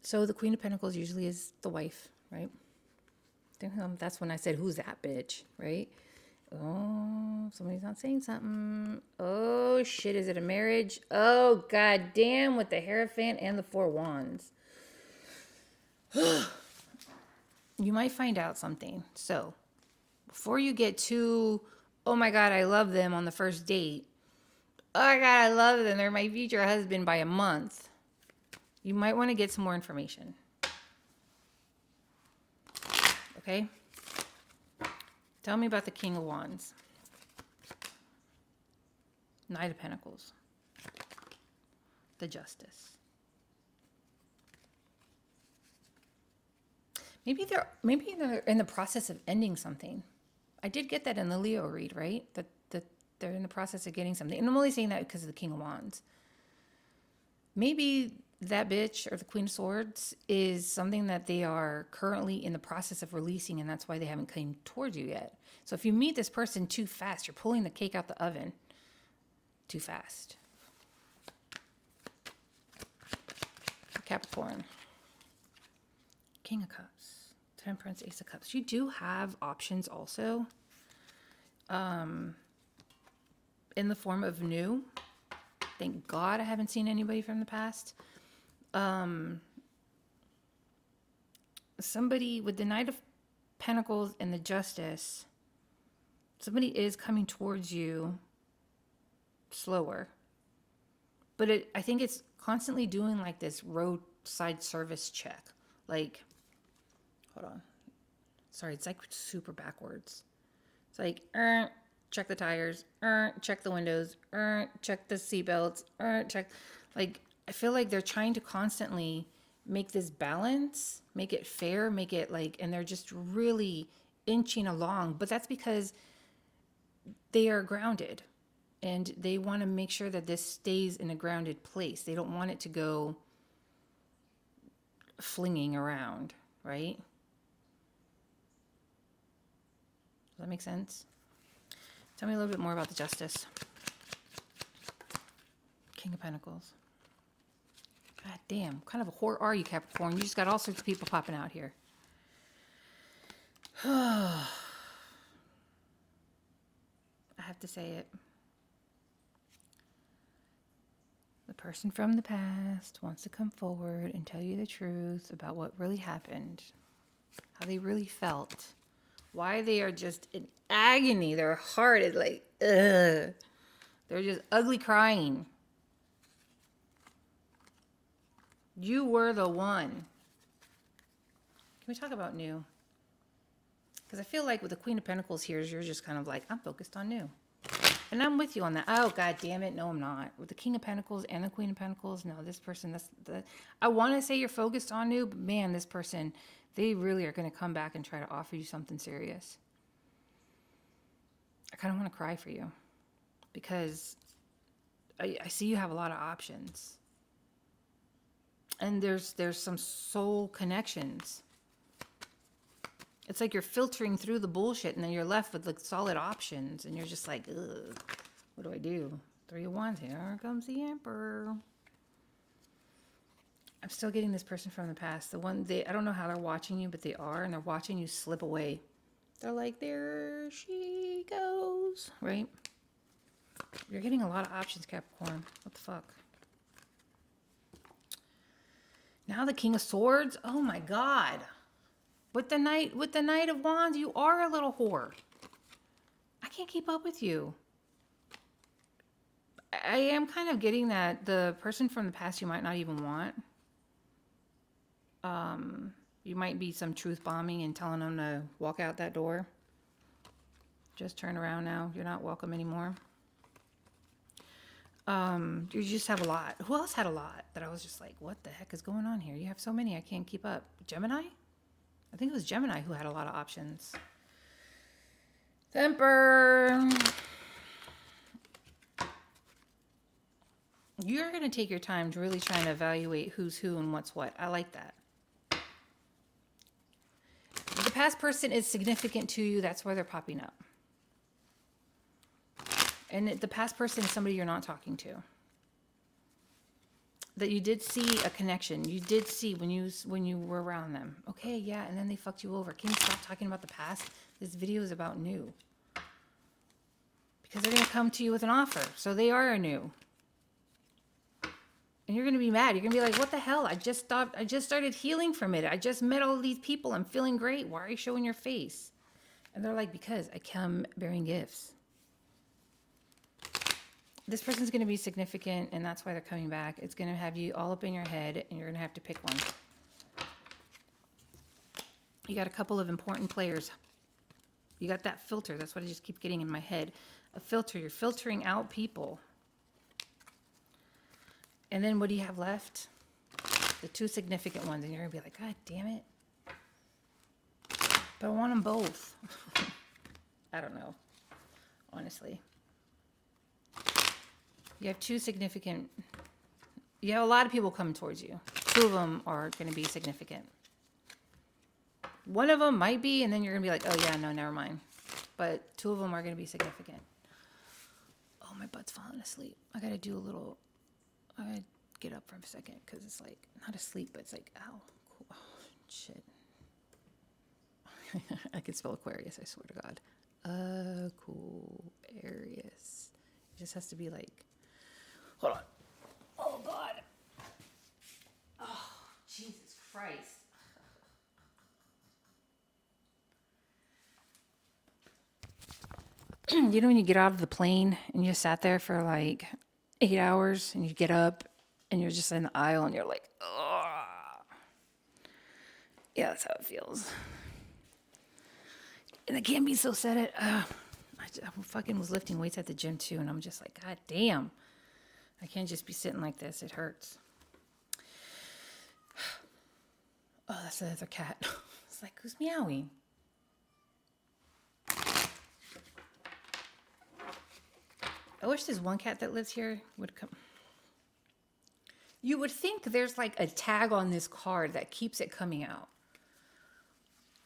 So the Queen of Pentacles usually is the wife, right? That's when I said, who's that bitch, right? Oh, somebody's not saying something. Oh, shit. Is it a marriage? Oh, god damn, with the Hierophant and the Four Wands. You might find out something. So, before you get too, oh my god, I love them on the first date. Oh my god, I love them. They're my future husband by a month. You might want to get some more information. Okay? Tell me about the King of Wands. Knight of Pentacles. The Justice. Maybe they're in the process of ending something. I did get that in the Leo read, right? That they're in the process of getting something. And I'm only saying that because of the King of Wands. Maybe that bitch or the Queen of Swords is something that they are currently in the process of releasing, and that's why they haven't come towards you yet. So if you meet this person too fast, you're pulling the cake out the oven too fast. Capricorn. King of Cups. Temperance, Ace of Cups. You do have options also. In the form of new. Thank God I haven't seen anybody from the past. Somebody with the Knight of Pentacles and the Justice, somebody is coming towards you slower. But I think it's constantly doing like this roadside service check. Like, hold on. Sorry, it's like super backwards. It's like, check the tires, check the windows, check the seatbelts, check. Like, I feel like they're trying to constantly make this balance, make it fair, make it like, and they're just really inching along. But that's because they are grounded and they want to make sure that this stays in a grounded place. They don't want it to go flinging around, right? Does that make sense? Tell me a little bit more about the Justice. King of Pentacles. God damn, what kind of a whore are you, Capricorn? You just got all sorts of people popping out here. I have to say it. The person from the past wants to come forward and tell you the truth about what really happened, how they really felt, why they are just in agony. Their heart is like, ugh. They're just ugly crying. You were the one. Can we talk about new? Because I feel like with the Queen of Pentacles here, you're just kind of like, I'm focused on new. And I'm with you on that. Oh, God damn it. No, I'm not. With the King of Pentacles and the Queen of Pentacles, no, this person, I want to say you're focused on new, but man, this person, they really are going to come back and try to offer you something serious. I kind of want to cry for you because I see you have a lot of options. And there's some soul connections. It's like you're filtering through the bullshit and then you're left with like solid options and you're just like, ugh, what do I do? 3 of Wands, here comes the Emperor. I'm still getting this person from the past. The one, I don't know how they're watching you, but they are, and they're watching you slip away. They're like, there she goes, right? You're getting a lot of options, Capricorn. What the fuck? Now the King of Swords. Oh my God. With the Knight of Wands, you are a little whore. I can't keep up with you. I am kind of getting that the person from the past you might not even want. You might be some truth bombing and telling them to walk out that door. Just turn around now. You're not welcome anymore. You just have a lot. Who else had a lot that I was just like, what the heck is going on here? You have so many, I can't keep up. Gemini? I think it was Gemini who had a lot of options. Temper. You're going to take your time to really try to evaluate who's who and what's what. I like that. If the past person is significant to you, that's why they're popping up. And the past person is somebody you're not talking to. That you did see a connection. You did see when you were around them. Okay, yeah, and then they fucked you over. Can you stop talking about the past? This video is about new. because they're going to come to you with an offer. So they are new. And you're going to be mad. You're going to be like, what the hell? I just started healing from it. I just met all these people. I'm feeling great. Why are you showing your face? And they're like, because I come bearing gifts. This person's going to be significant, and that's why they're coming back. It's going to have you all up in your head, and you're going to have to pick one. You got a couple of important players. You got that filter. That's what I just keep getting in my head. A filter. You're filtering out people. And then what do you have left? The two significant ones. And you're going to be like, God damn it. But I want them both. I don't know. Honestly. You have two significant... You have a lot of people coming towards you. Two of them are going to be significant. One of them might be, and then you're going to be like, oh yeah, no, never mind. But two of them are going to be significant. Oh, my butt's falling asleep. I got to do a little... I gotta get up for a second because it's like not asleep, but it's like, ow, cool. Oh, shit. I can spell Aquarius, I swear to God. Cool. Aries. It just has to be like, hold on. Oh, God. Oh, Jesus Christ. You know when you get out of the plane and you sat there for like 8 hours and you get up and you're just in the aisle and you're like, oh. Yeah, that's how it feels. And I can't be so sad at, I fucking was lifting weights at the gym too. And I'm just like, God damn. I can't just be sitting like this. It hurts. Oh, that's the other cat. It's like, who's meowing? I wish this one cat that lives here would come. You would think there's like a tag on this card that keeps it coming out.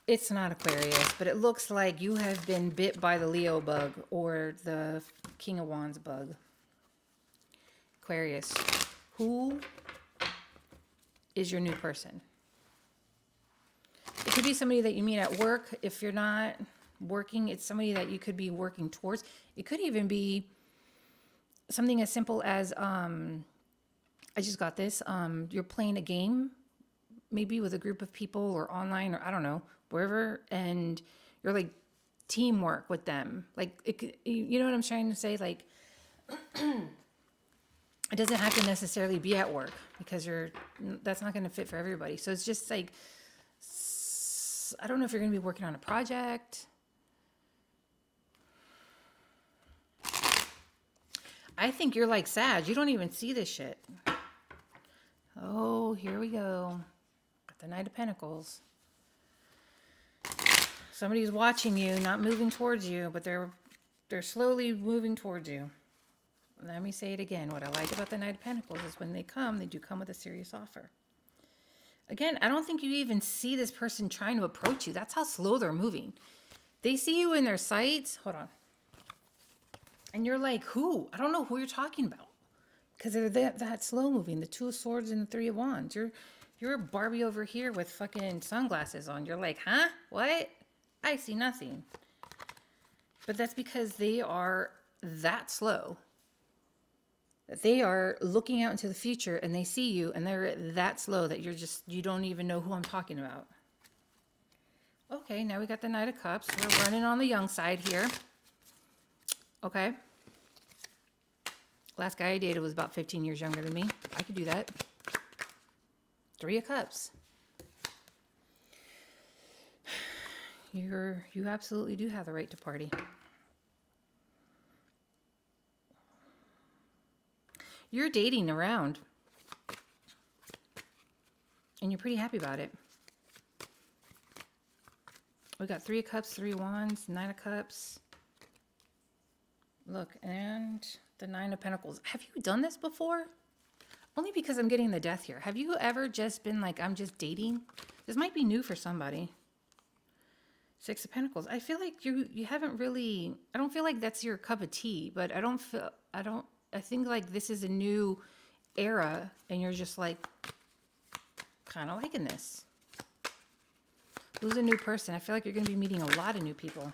It's not Aquarius, but it looks like you have been bit by the Leo bug or the King of Wands bug. Aquarius, who is your new person? It could be somebody that you meet at work. If you're not working, it's somebody that you could be working towards. It could even be something as simple as, I just got this, you're playing a game, maybe with a group of people or online or I don't know, wherever, and you're like teamwork with them. Like, you know what I'm trying to say? Like, it doesn't have to necessarily be at work because that's not going to fit for everybody. So it's just like, I don't know if you're going to be working on a project. I think you're like Sag. You don't even see this shit. Oh, here we go. Got the Knight of Pentacles. Somebody's watching you, not moving towards you, but they're slowly moving towards you. Let me say it again. What I like about the Knight of Pentacles is when they do come with a serious offer. Again, I don't think you even see this person trying to approach you. That's how slow they're moving. They see you in their sights. Hold on. And you're like, who? I don't know who you're talking about. Because they're that slow moving. The Two of Swords and the Three of Wands. You're a Barbie over here with fucking sunglasses on. You're like, huh? What? I see nothing. But that's because they are that slow. That they are looking out into the future and they see you and they're that slow that you don't even know who I'm talking about. Okay, now we got the Knight of Cups. We're running on the young side here. Okay. Last guy I dated was about 15 years younger than me. I could do that. Three of Cups. You absolutely do have the right to party. You're dating around. And you're pretty happy about it. We got Three of Cups, Three of Wands, Nine of Cups. Look, and the Nine of Pentacles. Have you done this before? Only because I'm getting the Death here. Have you ever just been like, I'm just dating? This might be new for somebody. Six of Pentacles. I feel like you haven't really, I don't feel like that's your cup of tea, but I think like this is a new era and you're just like kind of liking this. Who's a new person? I feel like you're going to be meeting a lot of new people.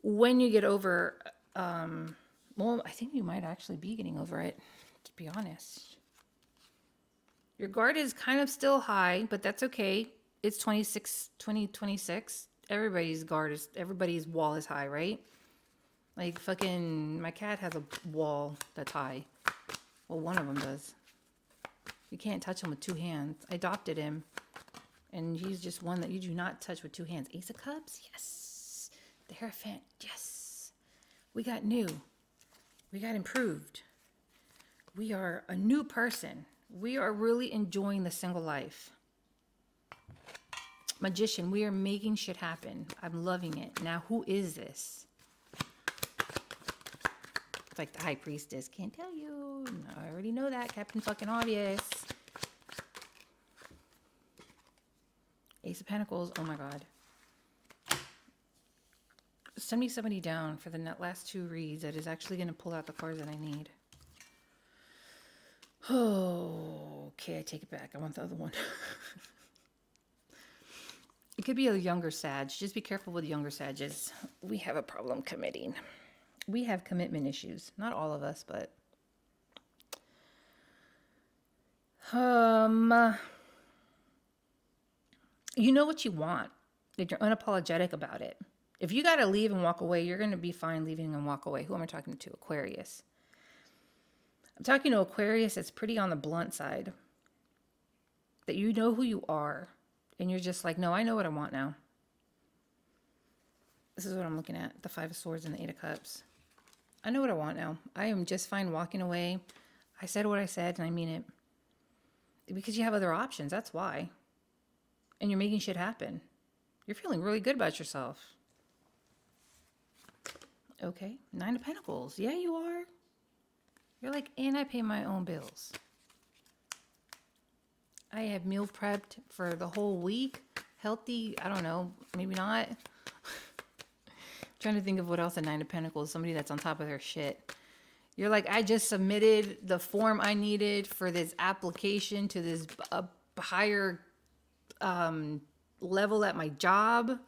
When you get over Well, I think you might actually be getting over it, to be honest. Your guard is kind of still high, but that's okay. It's 2026. Everybody's wall is high, right? Like fucking, my cat has a wall that's high. Well, one of them does. You can't touch him with two hands. I adopted him, and he's just one that you do not touch with two hands. Ace of Cups, yes. The Hierophant, yes. We got new. We got improved. We are a new person. We are really enjoying the single life. Magician, we are making shit happen. I'm loving it. Now, who is this? It's like the High Priestess. Can't tell you. I already know that. Captain fucking Obvious. Ace of Pentacles. Oh my God. Send me somebody down for the last two reads that is actually going to pull out the cards that I need. Oh, okay. I take it back. I want the other one. It could be a younger Sag. Just be careful with younger Sages. We have a problem committing. We have commitment issues. Not all of us, but... You know what you want. If you're unapologetic about it. If you got to leave and walk away, you're going to be fine leaving and walk away. Who am I talking to? Aquarius. I'm talking to Aquarius that's pretty on the blunt side. That you know who you are. And you're just like, no, I know what I want now. This is what I'm looking at. The Five of Swords and the Eight of Cups. I know what I want now. I am just fine walking away. I said what I said and I mean it. Because you have other options. That's why. And you're making shit happen. You're feeling really good about yourself. Okay. Nine of Pentacles. Yeah, you are. You're like, and I pay my own bills. I have meal prepped for the whole week. Healthy. I don't know. Maybe not. Trying to think of what else a Nine of Pentacles. Somebody that's on top of their shit. You're like, I just submitted the form I needed for this application to this higher level at my job.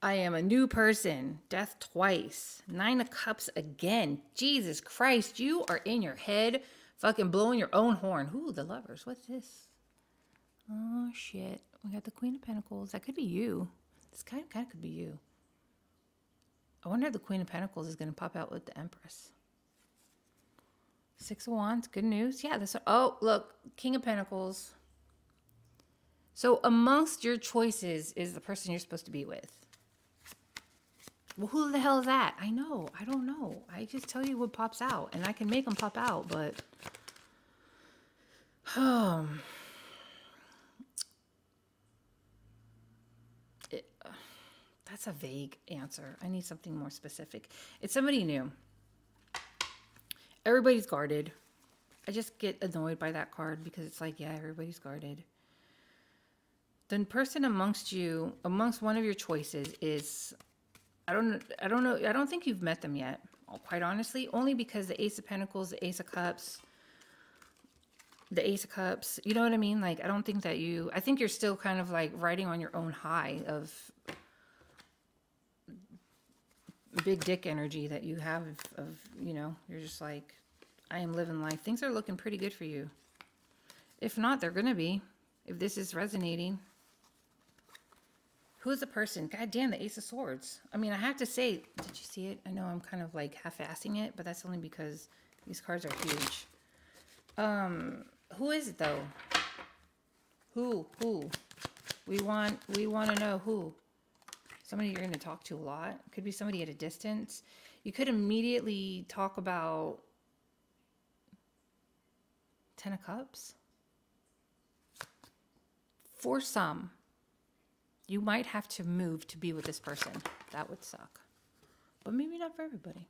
I am a new person. Death twice. Nine of Cups again. Jesus Christ, you are in your head fucking blowing your own horn. Ooh, the Lovers. What's this? Oh, shit. We got the Queen of Pentacles. That could be you. This kind of could be you. I wonder if the Queen of Pentacles is going to pop out with the Empress. Six of Wands. Good news. Yeah, this one. Oh, look. King of Pentacles. So amongst your choices is the person you're supposed to be with. Well, who the hell is that? I know. I don't know. I just tell you what pops out. And I can make them pop out, but... that's a vague answer. I need something more specific. It's somebody new. Everybody's guarded. I just get annoyed by that card because it's like, yeah, everybody's guarded. The person amongst you, amongst one of your choices is... I don't know. I don't think you've met them yet, quite honestly. Only because the Ace of Pentacles, the Ace of Cups, you know what I mean? Like, I don't think that you... I think you're still kind of like riding on your own high of big dick energy that you have of, you know, you're just like, I am living life. Things are looking pretty good for you. If not, they're going to be. If this is resonating... Who's the person? God damn, the Ace of Swords. I mean, I have to say, did you see it? I know I'm kind of like half-assing it, but that's only because these cards are huge. Who is it though? Who? We want to know who. Somebody you're going to talk to a lot. Could be somebody at a distance. You could immediately talk about Ten of Cups. For some. You might have to move to be with this person. That would suck. But maybe not for everybody.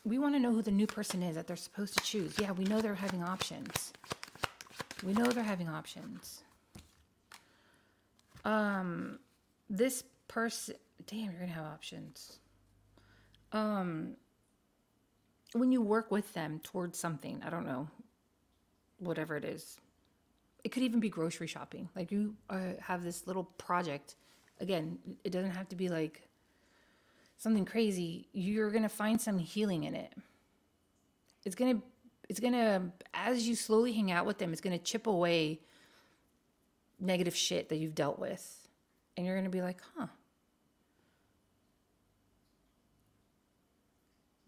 We want to know who the new person is that they're supposed to choose. Yeah, we know they're having options. We know they're having options. This person... Damn, you're going to have options. When you work with them towards something, I don't know, whatever it is. It could even be grocery shopping. Like you have this little project. Again, it doesn't have to be like something crazy, you're going to find some healing in it. It's going to, as you slowly hang out with them, it's going to chip away negative shit that you've dealt with. And you're going to be like, huh.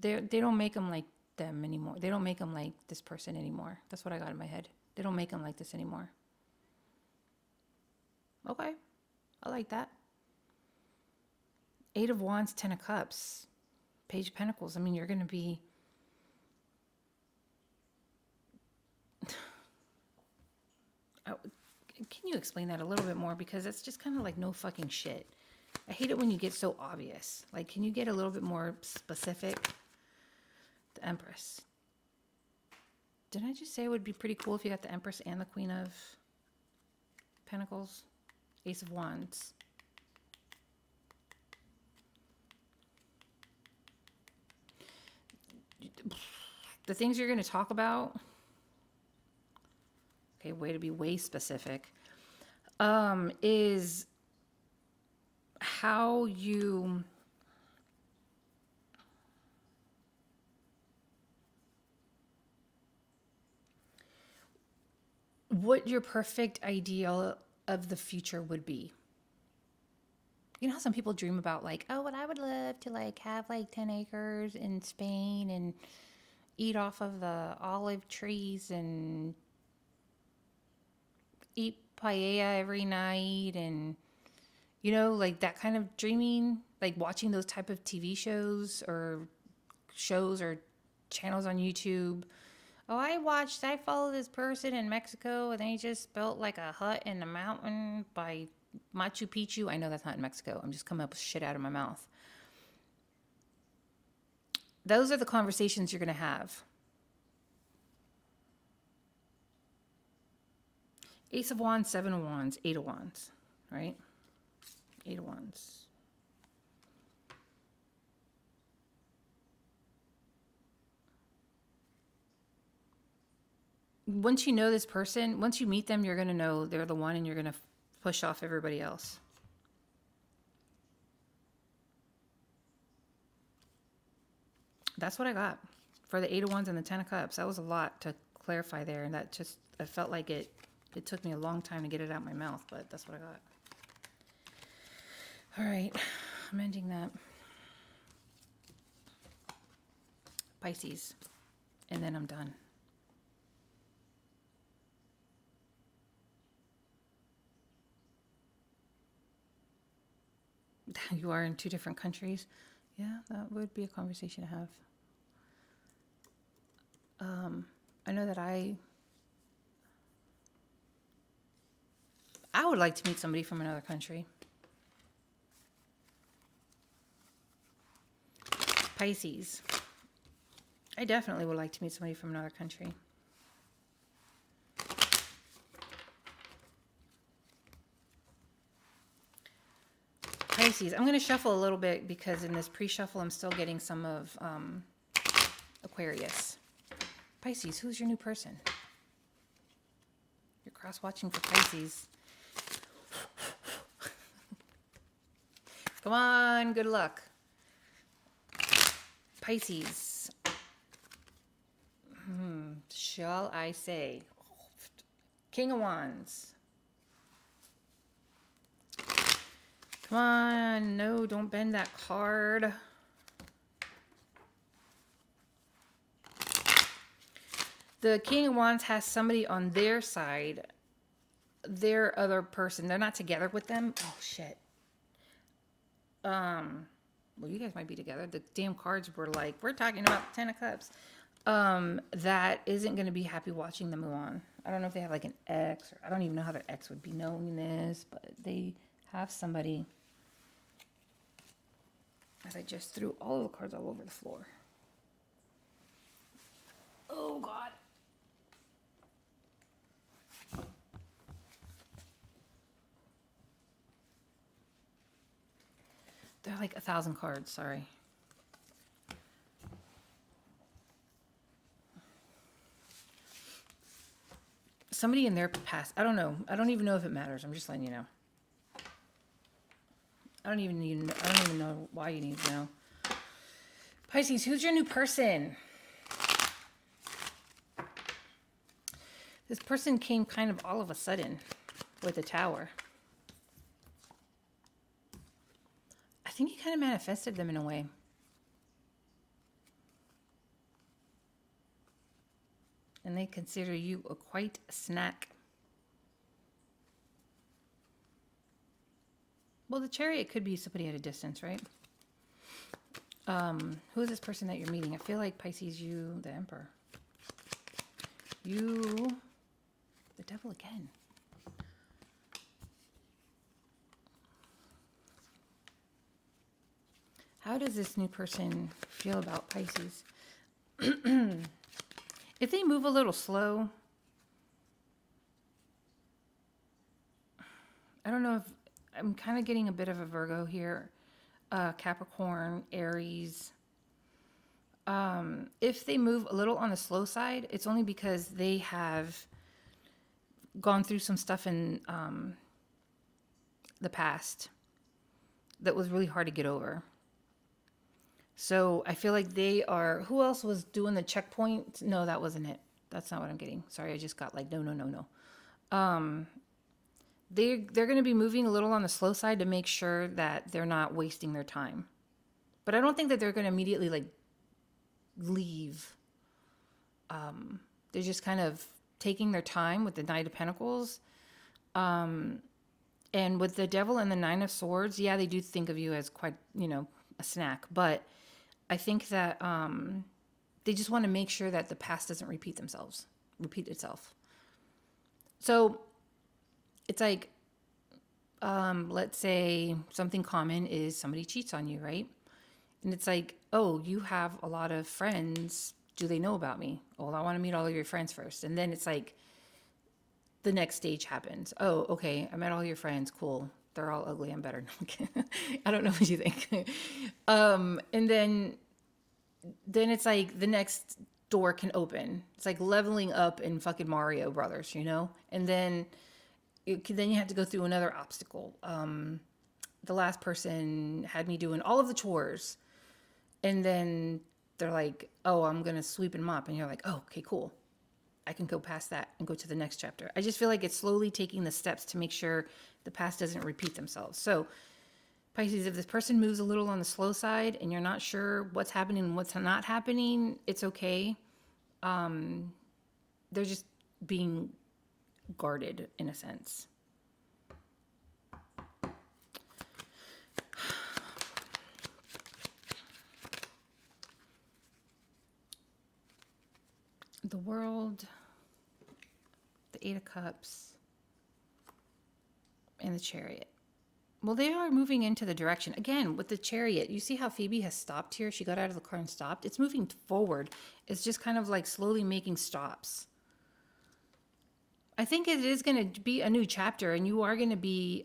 They don't make them like them anymore. They don't make them like this person anymore. That's what I got in my head. They don't make them like this anymore. Okay. I like that. 8 of Wands, 10 of Cups, Page of Pentacles. I mean, you're going to be... Can you explain that a little bit more? Because it's just kind of like no fucking shit. I hate it when you get so obvious. Like, can you get a little bit more specific? The Empress. Didn't I just say it would be pretty cool if you got the Empress and the Queen of Pentacles? Ace of Wands. The things you're going to talk about, okay, way to be way specific, is how you what your perfect ideal of the future would be. You know how some people dream about like, oh, what I would love to like have like 10 acres in Spain and eat off of the olive trees and eat paella every night, and you know, like that kind of dreaming, like watching those type of TV shows or channels on YouTube. Oh, I follow this person in Mexico and they just built like a hut in the mountain by Machu Picchu. I know that's not in Mexico. I'm just coming up with shit out of my mouth. Those are the conversations you're going to have. Ace of Wands, 7 of Wands, 8 of Wands, right? 8 of Wands. Once you know this person, once you meet them, you're going to know they're the one and you're going to push off everybody else. That's what I got for the 8 of Wands and the 10 of Cups. That was a lot to clarify there, and that just, I felt like it took me a long time to get it out my mouth, but that's what I got. All right, I'm ending that. Pisces, and then I'm done. You are in 2 different countries. Yeah, that would be a conversation to have. I know that I would like to meet somebody from another country. Pisces. I definitely would like to meet somebody from another country. Pisces. I'm going to shuffle a little bit because in this pre-shuffle I'm still getting some of Aquarius. Pisces, who's your new person? You're cross-watching for Pisces. Come on, good luck. Pisces. Shall I say? King of Wands. Come on, no, don't bend that card. The King of Wands has somebody on their side, their other person. They're not together with them. Oh, shit. Well, you guys might be together. The damn cards were like, we're talking about the 10 of Cups. That isn't going to be happy watching them move on. I don't know if they have like an ex, or I don't even know how their ex would be knowing this, but they have somebody. As I just threw all of the cards all over the floor. Oh, God. They're like 1,000 cards, sorry. Somebody in their past, I don't know. I don't even know if it matters. I'm just letting you know. I don't even know why you need to know. Pisces, who's your new person? This person came kind of all of a sudden with the Tower. I think you kind of manifested them in a way. And they consider you quite a snack. Well, the Chariot could be somebody at a distance, right? Who is this person that you're meeting? I feel like Pisces, you, the Emperor. You, the Devil again. How does this new person feel about Pisces? If they move a little slow, I don't know if I'm kind of getting a bit of a Virgo here. Capricorn, Aries. If they move a little on the slow side, it's only because they have gone through some stuff in the past that was really hard to get over. So I feel like they are, who else was doing the checkpoint? No, that wasn't it. That's not what I'm getting. Sorry, I just got like, no. They're going to be moving a little on the slow side to make sure that they're not wasting their time. But I don't think that they're going to immediately like leave. They're just kind of taking their time with the Knight of Pentacles. And with the Devil and the Nine of Swords, yeah, they do think of you as quite, a snack. But I think that they just want to make sure that the past doesn't repeat itself. So it's like, let's say something common is somebody cheats on you, right? And it's like, oh, you have a lot of friends. Do they know about me? Well, I want to meet all of your friends first. And then it's like the next stage happens. Oh, okay, I met all your friends. Cool. They're all ugly. I'm better. I don't know what you think. And then it's like the next door can open. It's like leveling up in fucking Mario Brothers, And then you have to go through another obstacle. The last person had me doing all of the chores. And then they're like, oh, I'm going to sweep and mop. And you're like, oh, okay, cool. I can go past that and go to the next chapter. I just feel like it's slowly taking the steps to make sure the past doesn't repeat themselves. So Pisces, if this person moves a little on the slow side and you're not sure what's happening and what's not happening, it's okay. They're just being guarded in a sense. The World, the Eight of Cups, and the Chariot. Well, they are moving into the direction. Again, with the Chariot, you see how Phoebe has stopped here? She got out of the car and stopped. It's moving forward. It's just kind of like slowly making stops. I think it is going to be a new chapter, and you are going to be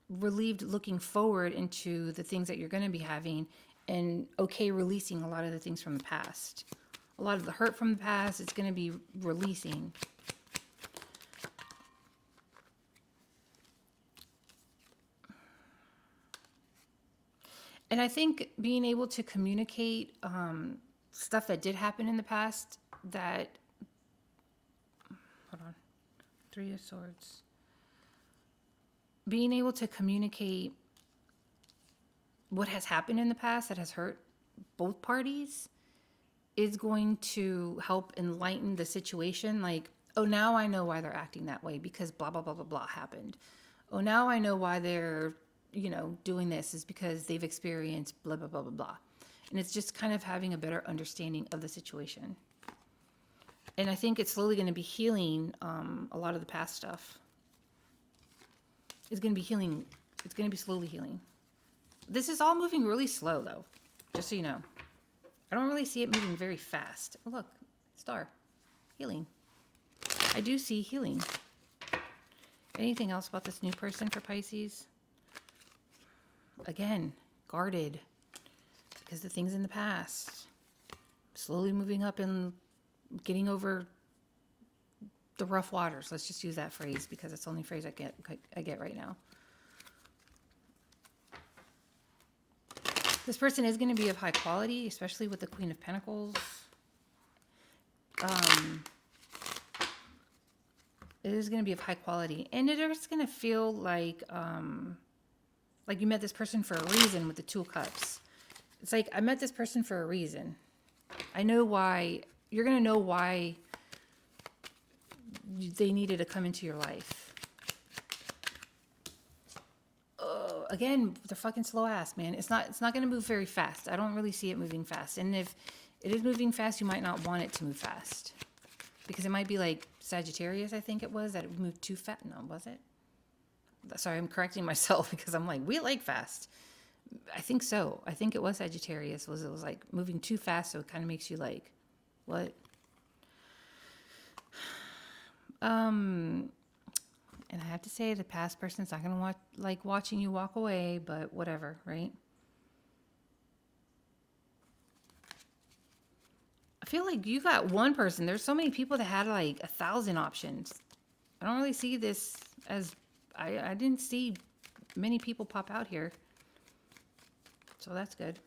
relieved looking forward into the things that you're going to be having, and okay releasing a lot of the things from the past. A lot of the hurt from the past, it's going to be releasing. And I think being able to communicate stuff that did happen in the past that, hold on, Three of Swords. Being able to communicate what has happened in the past that has hurt both parties is going to help enlighten the situation. Like, oh, now I know why they're acting that way because blah, blah, blah, blah, blah happened. Oh, now I know why they're, doing this is because they've experienced blah, blah, blah, blah, blah. And it's just kind of having a better understanding of the situation. And I think it's slowly going to be healing a lot of the past stuff. It's going to be healing. It's going to be slowly healing. This is all moving really slow, though, just so you know. I don't really see it moving very fast. Oh, look, star, healing. I do see healing. Anything else about this new person for Pisces? Again, guarded because the things in the past. Slowly moving up and getting over the rough waters. Let's just use that phrase because it's the only phrase I get right now. This person is going to be of high quality, especially with the Queen of Pentacles. It is going to be of high quality. And it is going to feel like you met this person for a reason with the Two of Cups. It's like, I met this person for a reason. I know why. You're going to know why they needed to come into your life. Again, they're fucking slow ass, man. It's not going to move very fast. I don't really see it moving fast. And if it is moving fast, you might not want it to move fast. Because it might be like Sagittarius, I think it was, that it moved too fast. No, was it? Sorry, I'm correcting myself because I'm like, we like fast. I think so. I think it was Sagittarius. It was like moving too fast, so it kind of makes you like, what? And I have to say, the past person's not going to like watching you walk away, but whatever, right? I feel like you got one person. There's so many people that had like 1,000 options. I don't really see this as, I didn't see many people pop out here. So that's good.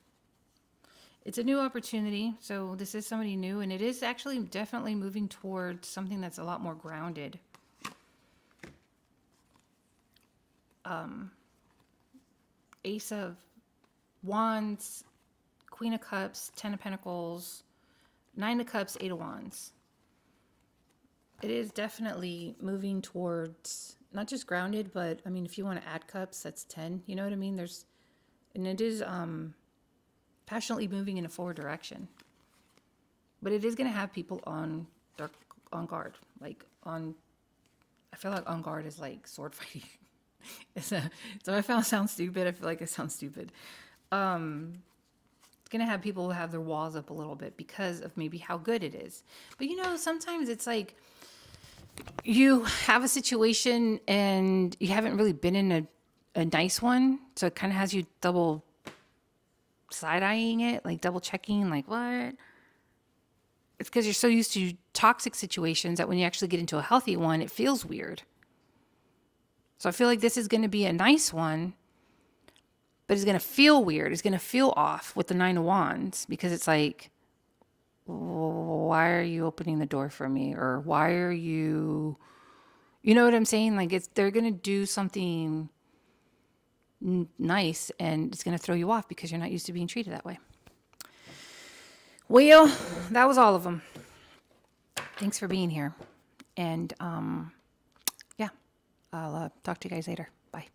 It's a new opportunity. So this is somebody new, and it is actually definitely moving towards something that's a lot more grounded. Ace of Wands, Queen of Cups, Ten of Pentacles, Nine of Cups, Eight of Wands. It is definitely moving towards not just grounded, but I mean, if you want to add cups, that's 10. You know what I mean? And it is passionately moving in a forward direction. But it is going to have people on guard. I feel like on guard is like sword fighting. So I found it sounds stupid. I feel like it sounds stupid. It's going to have people who have their walls up a little bit because of maybe how good it is. But sometimes it's like you have a situation and you haven't really been in a nice one. So it kind of has you double side-eyeing it, like double checking, like what? It's because you're so used to toxic situations that when you actually get into a healthy one, it feels weird. So I feel like this is going to be a nice one, but it's going to feel weird. It's going to feel off with the Nine of Wands because it's like, why are you opening the door for me? Or why are you, you know what I'm saying? Like they're going to do something nice and it's going to throw you off because you're not used to being treated that way. Well, that was all of them. Thanks for being here. And yeah, I'll talk to you guys later. Bye.